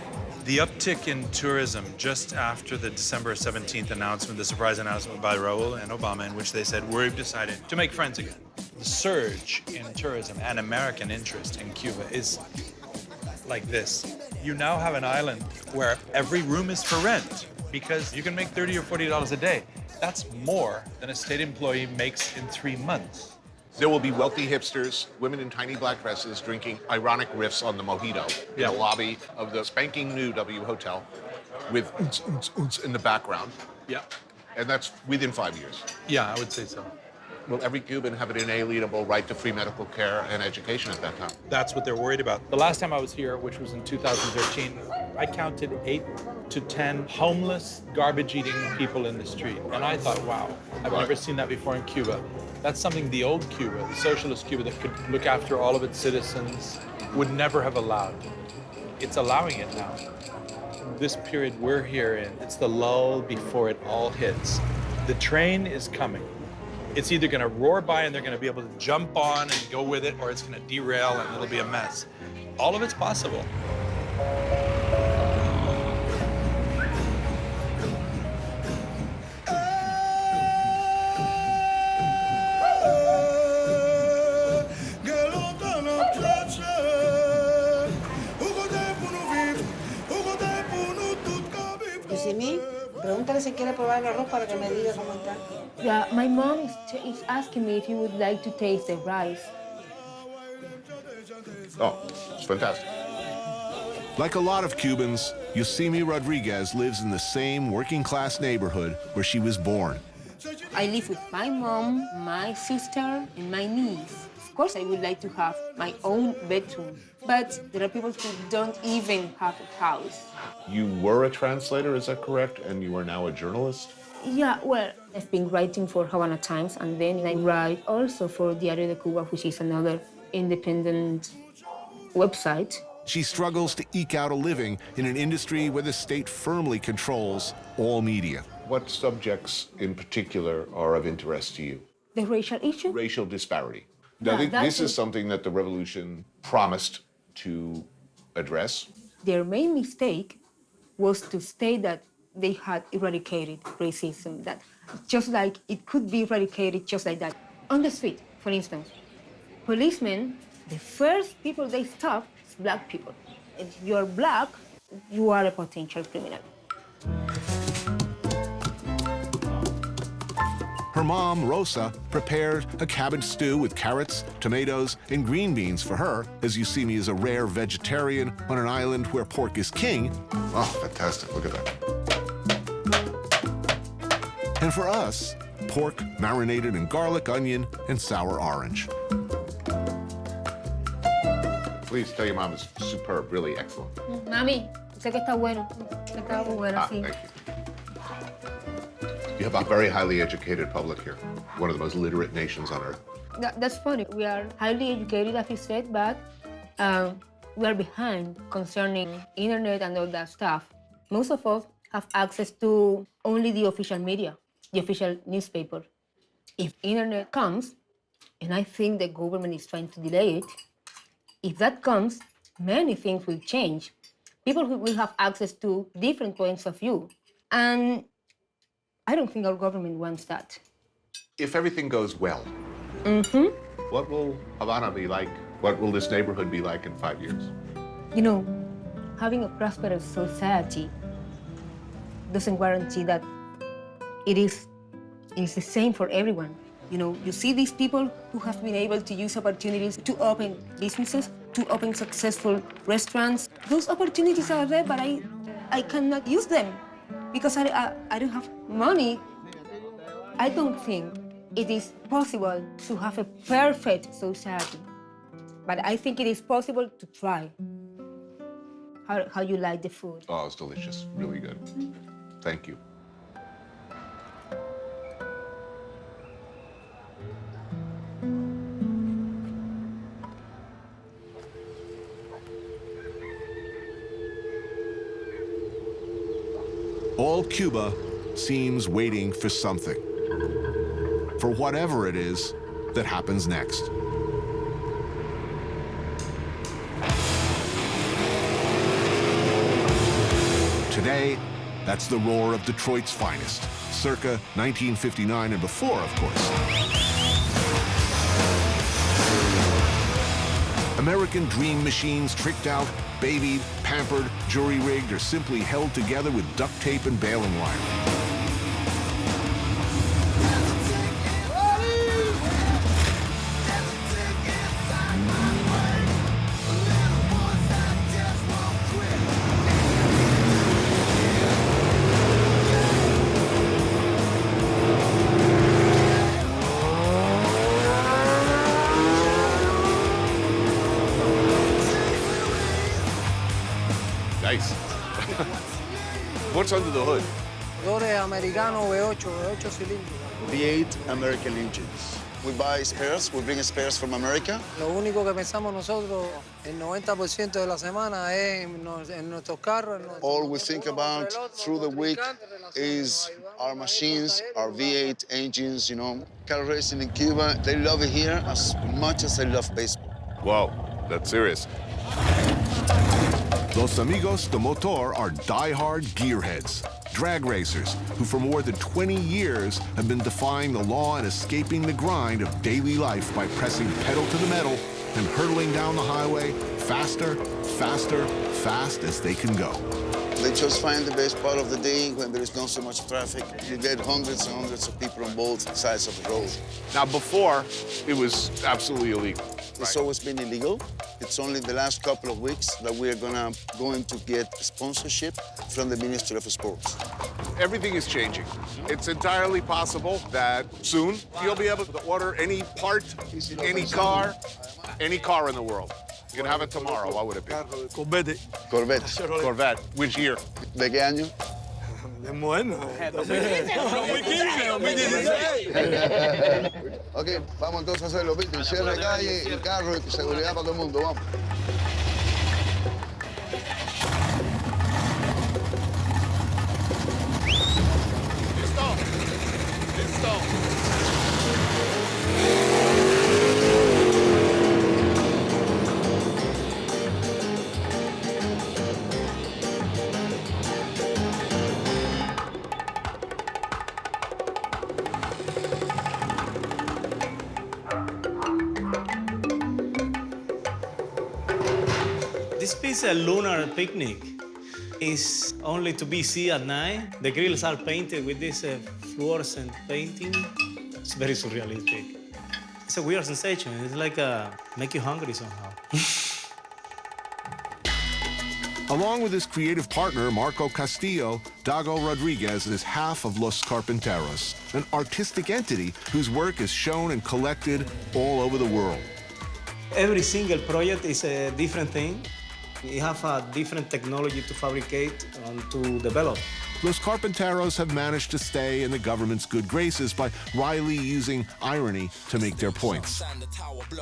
The uptick in tourism just after the December 17th announcement, the surprise announcement by Raul and Obama, in which they said, we've decided to make friends again. The surge in tourism and American interest in Cuba is like this. You now have an island where every room is for rent because you can make $30 or $40 a day. That's more than a state employee makes in 3 months. There will be wealthy hipsters, women in tiny black dresses drinking ironic riffs on the mojito in the lobby of the spanking new W Hotel with oons, oons, oons in the background. Yeah. And that's within 5 years. Yeah, I would say so. Will every Cuban have an inalienable right to free medical care and education at that time? That's what they're worried about. The last time I was here, which was in 2013, I counted 8 to 10 homeless, garbage-eating people in the street. And I thought, wow, I've never seen that before in Cuba. That's something the old Cuba, the socialist Cuba that could look after all of its citizens, would never have allowed. It's allowing it now. This period we're here in, it's the lull before it all hits. The train is coming. It's either going to roar by and they're going to be able to jump on and go with it, or it's going to derail and it'll be a mess. All of it's possible. You see me? Pregúntale si quiere probar el arroz para que me diga cómo está. Yeah, my mom is asking me if you would like to taste the rice. Oh, it's fantastic. Like a lot of Cubans, Yosemi Rodriguez lives in the same working-class neighborhood where she was born. I live with my mom, my sister, and my niece. Of course, I would like to have my own bedroom, but there are people who don't even have a house. You were a translator, is that correct? And you are now a journalist? Yeah, well, I've been writing for Havana Times, and then I write also for Diario de Cuba, which is another independent website. She struggles to eke out a living in an industry where the state firmly controls all media. What subjects in particular are of interest to you? The racial issue? Racial disparity. Now, Yeah, I think this that's is it. something that the revolution promised to address. Their main mistake was to state that they had eradicated racism, that just like it could be eradicated just like that. On the street, for instance, policemen, the first people they stop is black people. If you're black, you are a potential criminal. Her mom, Rosa, prepared a cabbage stew with carrots, tomatoes, and green beans for her, as Yosemi is a rare vegetarian on an island where pork is king. Oh, fantastic. Look at that. And for us, pork marinated in garlic, onion, and sour orange. Please tell your mom it's superb, really excellent. Mami, sé que está bueno. Está muy bueno, sí. Thank you. You have a very highly educated public here, one of the most literate nations on earth. That's funny. We are highly educated, as you said, but we are behind concerning internet and all that stuff. Most of us have access to only the official media, the official newspaper. If internet comes, and I think the government is trying to delay it, if that comes, many things will change. People will have access to different points of view. And I don't think our government wants that. If everything goes well, what will Havana be like? What will this neighborhood be like in 5 years? You know, having a prosperous society doesn't guarantee that it is the same for everyone. You know, you see these people who have been able to use opportunities to open businesses, to open successful restaurants. Those opportunities are there, but I cannot use them because I don't have money. I don't think it is possible to have a perfect society, but I think it is possible to try. How you like the food? Oh, it's delicious, really good. Thank you. All Cuba seems waiting for something, for whatever it is that happens next. Today, that's the roar of Detroit's finest, circa 1959 and before, of course. American dream machines tricked out, babied, pampered, jury-rigged, or simply held together with duct tape and baling wire. Nice. What's under the hood? Motores americanos V8 cilindros. V8 American engines. We buy spares, we bring spares from America. Lo único que pensamos nosotros, el 90% de la semana es en nuestros carros. All we think about through the week is our machines, our V8 engines, you know. Car racing in Cuba, they love it here as much as they love baseball. Wow, that's serious. Los Amigos de Motor are die-hard gearheads, drag racers who for more than 20 years have been defying the law and escaping the grind of daily life by pressing pedal to the metal and hurtling down the highway faster, faster, fast as they can go. They just find the best part of the day when there is not so much traffic. You get hundreds and hundreds of people on both sides of the road. Now, before, it was absolutely illegal. It's always been illegal. It's only the last couple of weeks that we're going to get sponsorship from the Ministry of Sports. Everything is changing. It's entirely possible that soon you'll be able to order any part, any car in the world. You can have it tomorrow. What would it be? Corvette. Corvette. Which year? ¿De qué año? Bueno. 2015, 2016. Ok, vamos entonces a hacerlo, Víctor. Cierre calle, el carro y seguridad para todo el mundo. Vamos. This piece, a lunar picnic, is only to be seen at night. The grills are painted with this fluorescent painting. It's very surrealistic. It's a weird sensation. It's like make you hungry somehow. Along with his creative partner, Marco Castillo, Dago Rodriguez is half of Los Carpinteros, an artistic entity whose work is shown and collected all over the world. Every single project is a different thing. You have a different technology to fabricate and to develop. Los Carpinteros have managed to stay in the government's good graces by wryly using irony to make their points.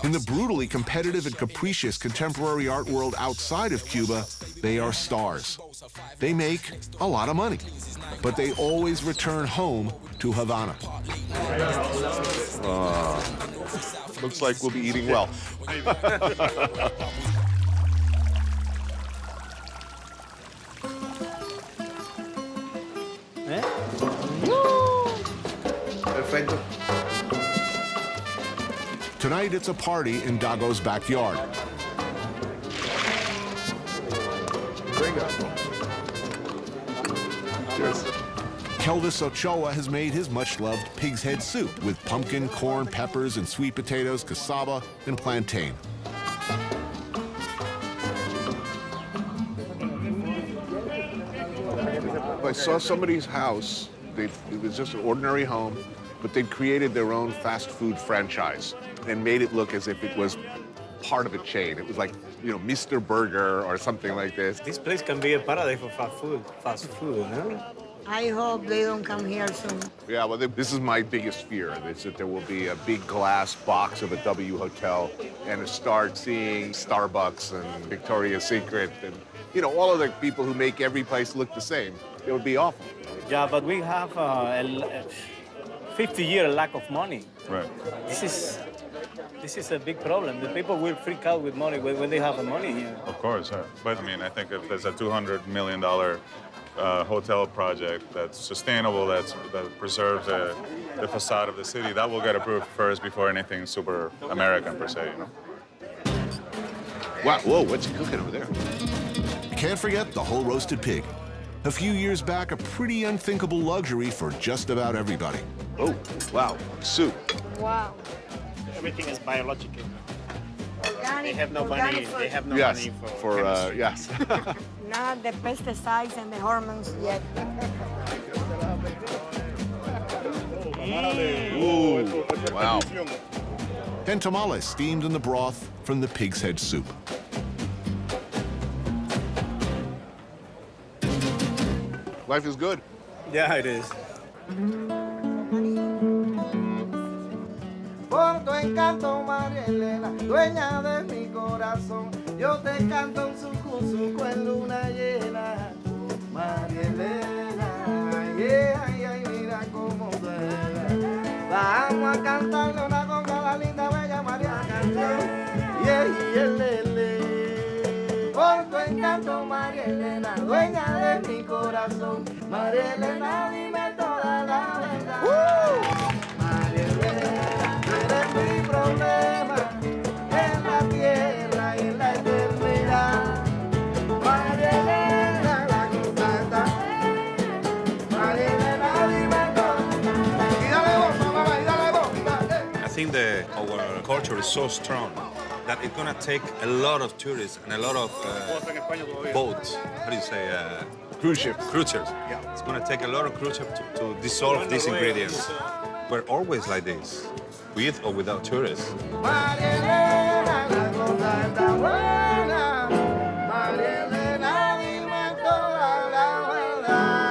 In the brutally competitive and capricious contemporary art world outside of Cuba, they are stars. They make a lot of money, but they always return home to Havana. Looks like we'll be eating well. Perfecto. Tonight, it's a party in Dago's backyard. Kelvis Ochoa has made his much-loved pig's head soup with pumpkin, corn, peppers, and sweet potatoes, cassava, and plantain. I saw somebody's house. It was just an ordinary home, but they'd created their own fast food franchise and made it look as if it was part of a chain. It was like, you know, Mr. Burger or something like this. This place can be a paradise for fast food, no? I hope they don't come here soon. Yeah, well, this is my biggest fear, is that there will be a big glass box of a W Hotel and to start seeing Starbucks and Victoria's Secret and, you know, all of the people who make every place look the same. It would be awful. Yeah, but we have a 50-year lack of money. Right. This is a big problem. The people will freak out with money when they have the money here. Of course, but I mean, I think if there's a $200 million hotel project that's sustainable, that preserves the facade of the city, that will get approved first before anything super American per se, you know? Wow, whoa, what's he cooking over there? You can't forget the whole roasted pig. A few years back, a pretty unthinkable luxury for just about everybody. Oh, wow, soup. Wow. Everything is biological. Organic, They have no money. They have no Yes, money for yes. Not the pesticides and the hormones yet. Ooh, wow. And tamales steamed in the broth from the pig's head soup. Life is good. Yeah, it is. Por tu encanto, María Elena, dueña de mi corazón, yo te canto un sucuzuco en luna llena. María Elena, ay, ay, mira cómo suena. Vamos a cantarle una conga a la linda, bella María Canción. Por tu encanto, María Elena, dueña de mi corazón. María Elena, dime toda la verdad. María Elena, tú eres mi problema en la tierra y en la eternidad. María Elena, la cosa está. María Elena, dime todo. Y dale voz, mamá, y dale voz. I think our culture is so strong that it's gonna take a lot of tourists and a lot of boats. How do you say? Cruise ships. Cruise ships. Yeah. It's gonna take a lot of cruise ships to dissolve these ingredients. We're always like this, with or without tourists. María Elena, la cosa está buena. María Elena, dime toda la verdad.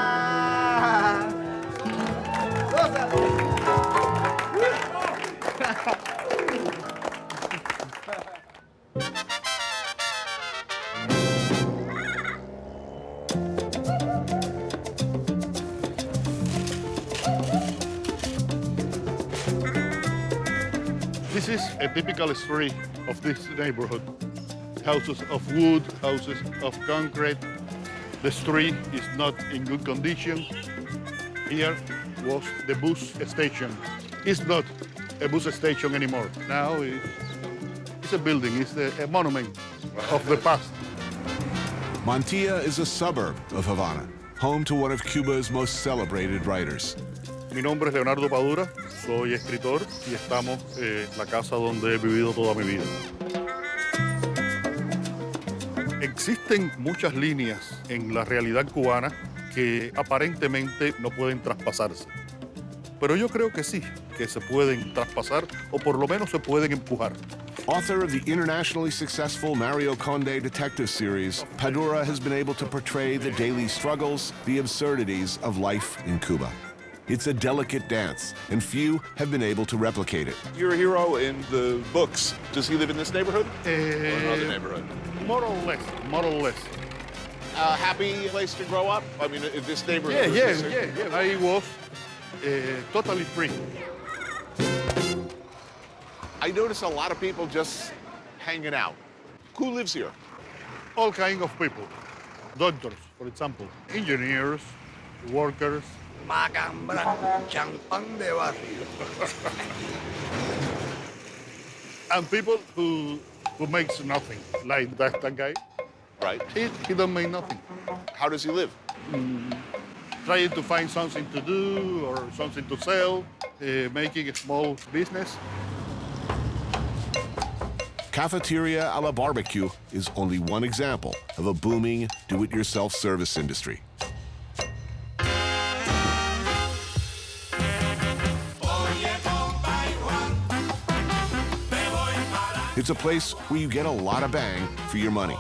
This is a typical street of this neighborhood. Houses of wood, houses of concrete. The street is not in good condition. Here was the bus station. It's not a bus station anymore. Now it's a building, it's a monument of the past. Mantilla is a suburb of Havana, home to one of Cuba's most celebrated writers. Mi nombre es Leonardo Padura, soy escritor y estamos en la casa donde he vivido toda mi vida. Existen muchas líneas en la realidad cubana que aparentemente no pueden traspasarse. Pero yo creo que sí, que se pueden traspasar o por lo menos se pueden empujar. Author of the internationally successful Mario Conde detective series, Padura has been able to portray the daily struggles, the absurdities of life in Cuba. It's a delicate dance, and few have been able to replicate it. You're a hero in the books. Does he live in this neighborhood? Or another neighborhood? More or less, more or less. A happy place to grow up? I mean, if this neighborhood... Yeah. I was totally free. I notice a lot of people just hanging out. Who lives here? All kinds of people. Doctors, for example, engineers, workers. Macambra, champán de barrio. And people who makes nothing, like that guy. Right. He don't make nothing. How does he live? Trying to find something to do or something to sell, making a small business. Cafeteria a la Barbecue is only one example of a booming do-it-yourself service industry. It's a place where you get a lot of bang for your money.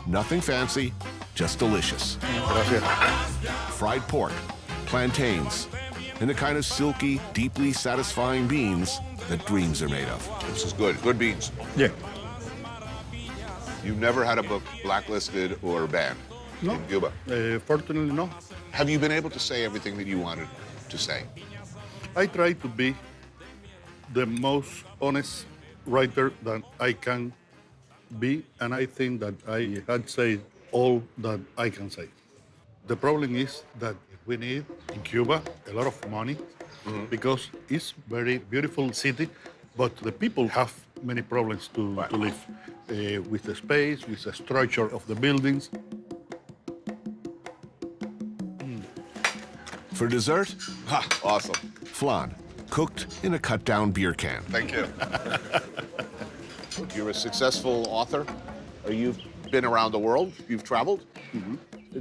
Nothing fancy, just delicious. Gracias. Fried pork, plantains, and the kind of silky, deeply satisfying beans that dreams are made of. This is good. Good beans. Yeah. You've never had a book blacklisted or banned in Cuba? Fortunately, no. Have you been able to say everything that you wanted to say? I try to be the most honest writer that I can be, and I think that I had said all that I can say. The problem is that we need in Cuba a lot of money because it's very beautiful city, but the people have many problems to live with the space, with the structure of the buildings. For dessert, awesome. flan, cooked in a cut-down beer can. Thank you. You're a successful author. You've been around the world. You've traveled.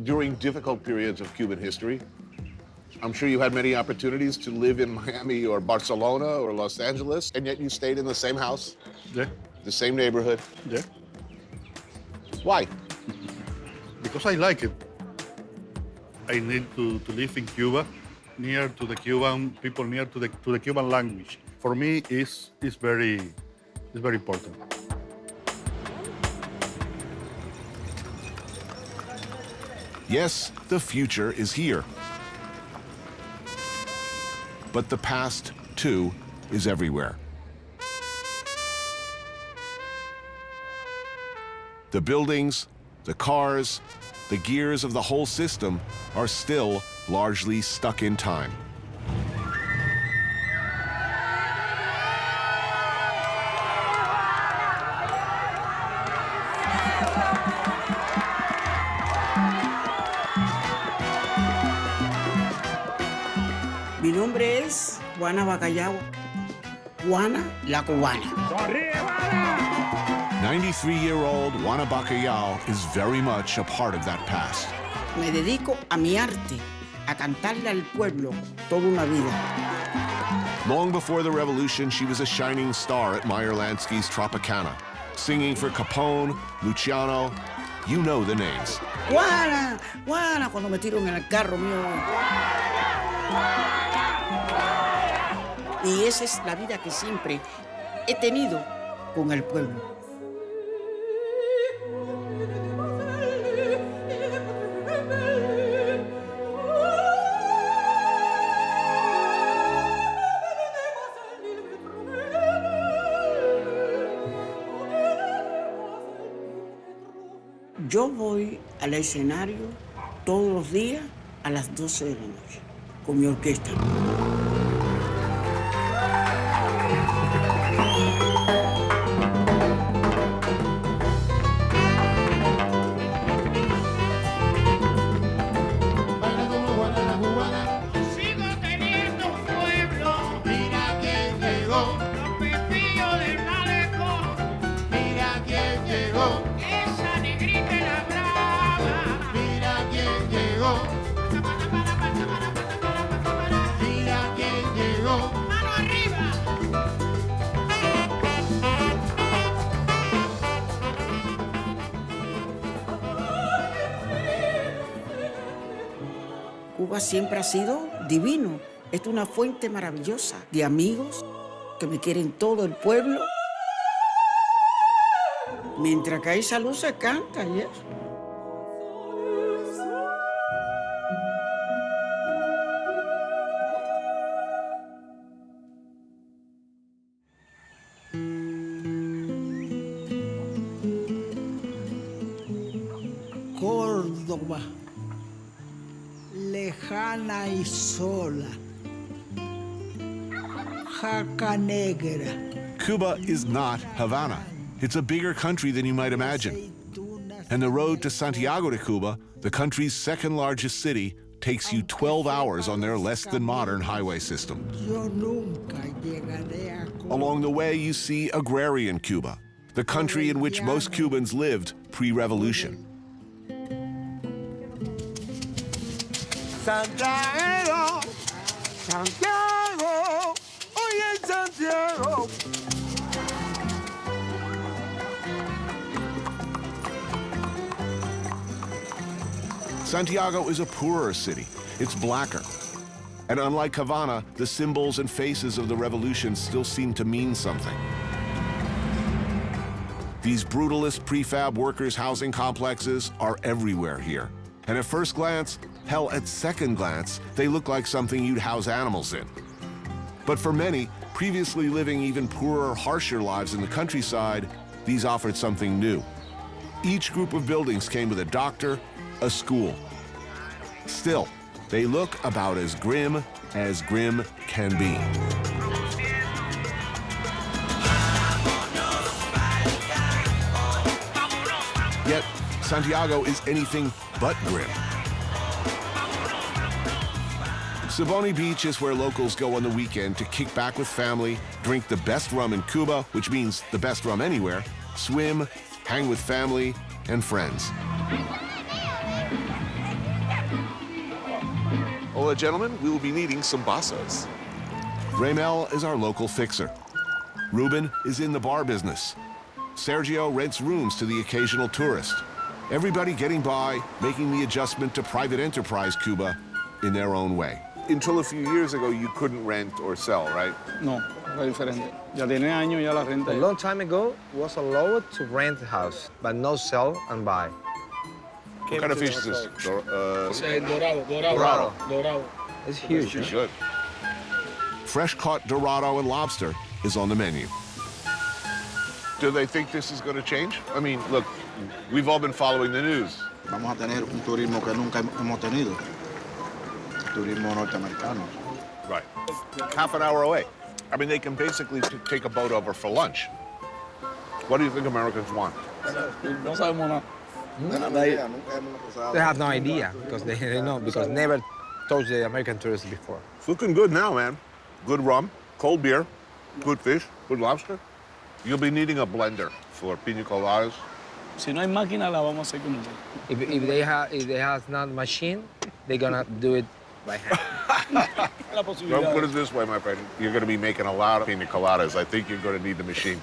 During difficult periods of Cuban history, I'm sure you had many opportunities to live in Miami or Barcelona or Los Angeles, and yet you stayed in the same house, the same neighborhood. Yeah. Why? Because I like it. I need to live in Cuba, near to the Cuban people, near to the Cuban language. For me, it's very important. Yes, the future is here. But the past, too, is everywhere. The buildings, the cars, the gears of the whole system are still largely stuck in time. Mi nombre es Juana Bacallao, Juana la Cubana. 93-year-old Juana Bacallao is very much a part of that past. Me dedico a mi arte, a cantarle al pueblo toda una vida. Long before the revolution, she was a shining star at Meyer Lansky's Tropicana, singing for Capone, Luciano, you know the names. Juana, Juana, cuando me tiro en el carro mío. Y esa es la vida que siempre he tenido con el pueblo. Yo voy al escenario todos los días a las 12 de la noche con mi orquesta. Cuba siempre ha sido divino. Es una fuente maravillosa de amigos que me quieren todo el pueblo. Mientras que hay salud se canta y eso. Córdoba, lejana y sola, jaca negra. Cuba is not Havana. It's a bigger country than you might imagine. And the road to Santiago de Cuba, the country's second largest city, takes you 12 hours on their less than modern highway system. Along the way, you see agrarian Cuba, the country in which most Cubans lived pre-revolution. Santiago, Santiago, hoy en Santiago. Santiago is a poorer city. It's blacker. And unlike Havana, the symbols and faces of the revolution still seem to mean something. These brutalist prefab workers' housing complexes are everywhere here. And at first glance, hell, at second glance, they look like something you'd house animals in. But for many, previously living even poorer, harsher lives in the countryside, these offered something new. Each group of buildings came with a doctor, a school. Still, they look about as grim can be. Yet, Santiago is anything but grim. Siboney Beach is where locals go on the weekend to kick back with family, drink the best rum in Cuba, which means the best rum anywhere, swim, hang with family and friends. Hola, gentlemen. We will be needing some vasos. Raymel is our local fixer. Ruben is in the bar business. Sergio rents rooms to the occasional tourist. Everybody getting by, making the adjustment to private enterprise Cuba in their own way. Until a few years ago, you couldn't rent or sell, right? No, era diferente. Ya tiene años ya la renta. A long time ago, it was allowed to rent a house, but no sell and buy. What kind of fish is this? Dorado. It's huge. It's good. Fresh-caught dorado and lobster is on the menu. Do they think this is going to change? I mean, look, we've all been following the news. Vamos a tener un turismo que nunca hemos tenido. Turismo norteamericano. Right. Half an hour away. I mean, they can basically take a boat over for lunch. What do you think Americans want? No sabemos nada. They have no idea because they know because never touched the American tourists before. It's looking good now, man. Good rum, cold beer, good fish, good lobster. You'll be needing a blender for pina coladas. Si no hay máquina, la vamos a hacer con If they have not machine, they're gonna do it by hand. Don't put it this way, my friend. You're going to be making a lot of pina coladas. I think you're going to need the machine.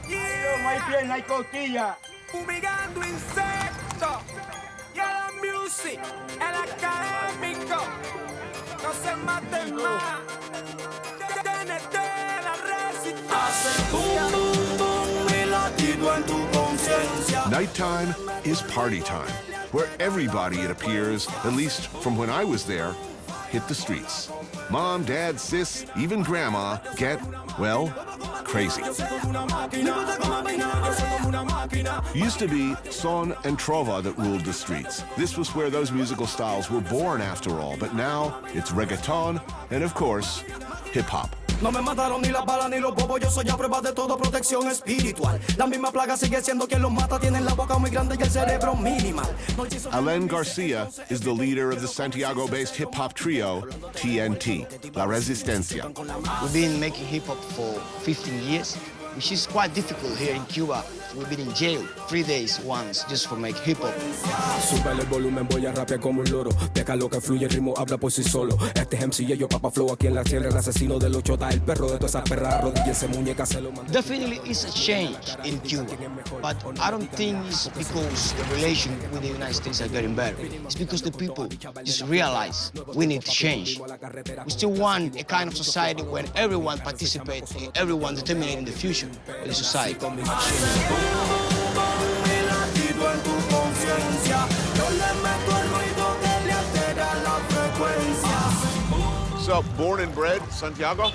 No hay pierna, hay costilla. Fumigando insectos. Y a la music, el académico. No se maten más. TNT, la resistencia. Hace boom, boom, boom, mi latido en tu conciencia. Nighttime is party time, where everybody, it appears, at least from when I was there, hit the streets. Mom, dad, sis, even grandma get, well, crazy. Used to be son and trova that ruled the streets. This was where those musical styles were born after all, but now it's reggaeton and, of course, hip-hop. No me mataron ni las balas ni los bobos, yo soy a prueba de todo, protección espiritual. La misma plaga sigue siendo quien los mata, tienen la boca muy grande y el cerebro minimal. Alain Garcia is the leader of the Santiago-based hip-hop trio, TNT, La Resistencia. We've been making hip-hop for 15 years, which is quite difficult here in Cuba. We've been in jail 3 days once just for making hip-hop. Sube el volumen, voy a rapear como un loro. Deja lo que fluye, el ritmo habla por sí solo. Este es MC, yo Papa Flow aquí en la tierra. El asesino de los chotas, el perro de todas esas perras. Arrodíllense, muñeca, se lo manda. Definitely it's a change in Cuba, but I don't think it's because the relation with the United States are getting better. It's because the people just realize we need to change. We still want a kind of society where everyone participates and everyone determining the future of the society. So, born and bred, Santiago,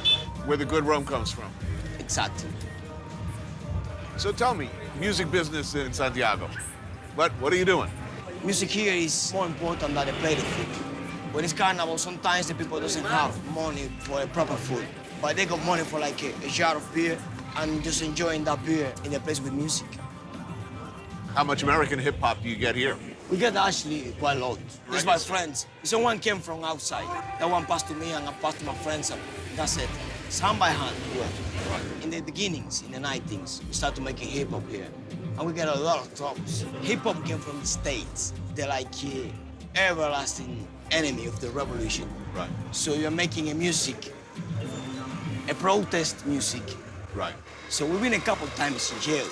where the good rum comes from. Exactly. So tell me, music business in Santiago. What are you doing? Music here is more important than the plate of food. When it's carnival, sometimes the people doesn't have money for a proper food, but they got money for like a jar of beer and just enjoying that beer in a place with music. How much American hip-hop do you get here? We get actually quite a lot. This is my friends. If someone came from outside, that one passed to me and I passed to my friends, and that's it. It's hand by hand work. In the beginnings, in the 90s, we started making hip-hop here. And we get a lot of troubles. Hip-hop came from the States. They're like everlasting enemy of the revolution. Right. So you're making a music, a protest music. Right. So we've been a couple times in jail,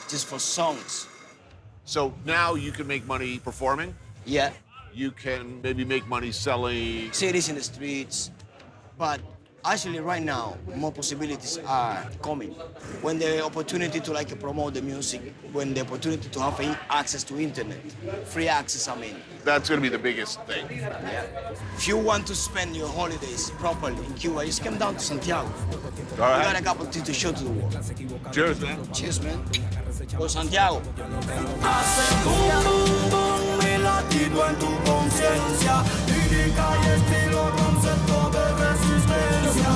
just for songs. So now you can make money performing? Yeah. You can maybe make money selling... CDs in the streets. But actually right now, more possibilities are coming. When the opportunity to like promote the music, when the opportunity to have access to internet, free access, I mean. That's gonna be the biggest thing. Yeah. If you want to spend your holidays properly in Cuba, just come down to Santiago. All right. We got a couple things to show to the world. Cheers, man. Cheers, man. Go Santiago. Hace boom, boom, boom, mi latido en tu conciencia. Lírica y estilo, concepto de resistencia.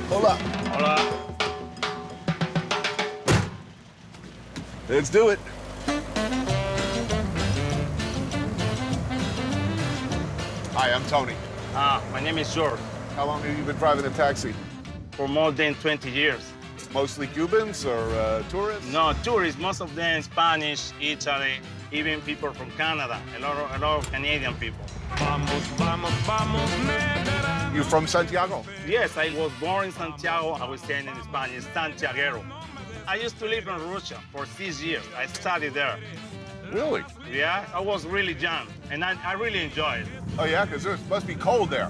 Hola. Hola. Let's do it. Hi, I'm Tony. My name is George. How long have you been driving a taxi? For more than 20 years. Mostly Cubans or tourists? No, tourists, most of them Spanish, Italy, even people from Canada, a lot of Canadian people. You from Santiago? Yes, I was born in Santiago. I was saying in Spanish, Santiago. I used to live in Russia for 6 years. I studied there. Really? Yeah, I was really young, and I really enjoyed it. Oh, yeah? Because it must be cold there.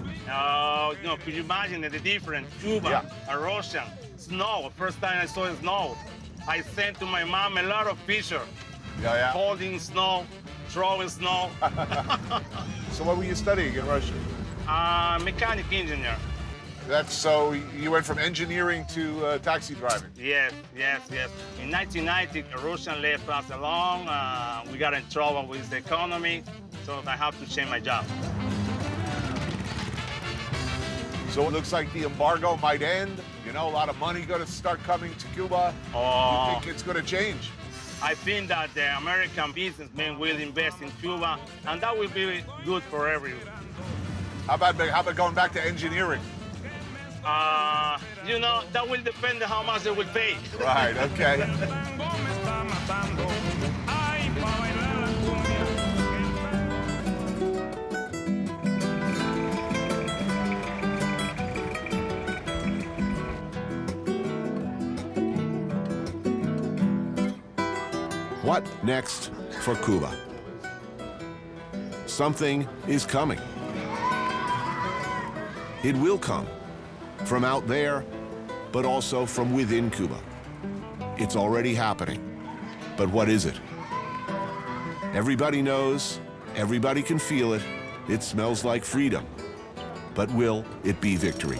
Could you imagine the difference? Cuba, and Russia, snow. First time I saw snow, I sent to my mom a lot of pictures. Yeah. Holding snow, throwing snow. So what were you studying in Russia? Mechanic engineer. That's so you went from engineering to taxi driving? Yes. In 1990, the Russian left us alone. We got in trouble with the economy, so I have to change my job. So it looks like the embargo might end. You know, a lot of money going to start coming to Cuba. You think it's going to change? I think that the American businessmen will invest in Cuba, and that will be good for everyone. How about going back to engineering? That will depend on how much they will pay. Right, okay. What next for Cuba? Something is coming. It will come from out there, but also from within Cuba. It's already happening. But what is it? Everybody knows, everybody can feel it. It smells like freedom. But will it be victory?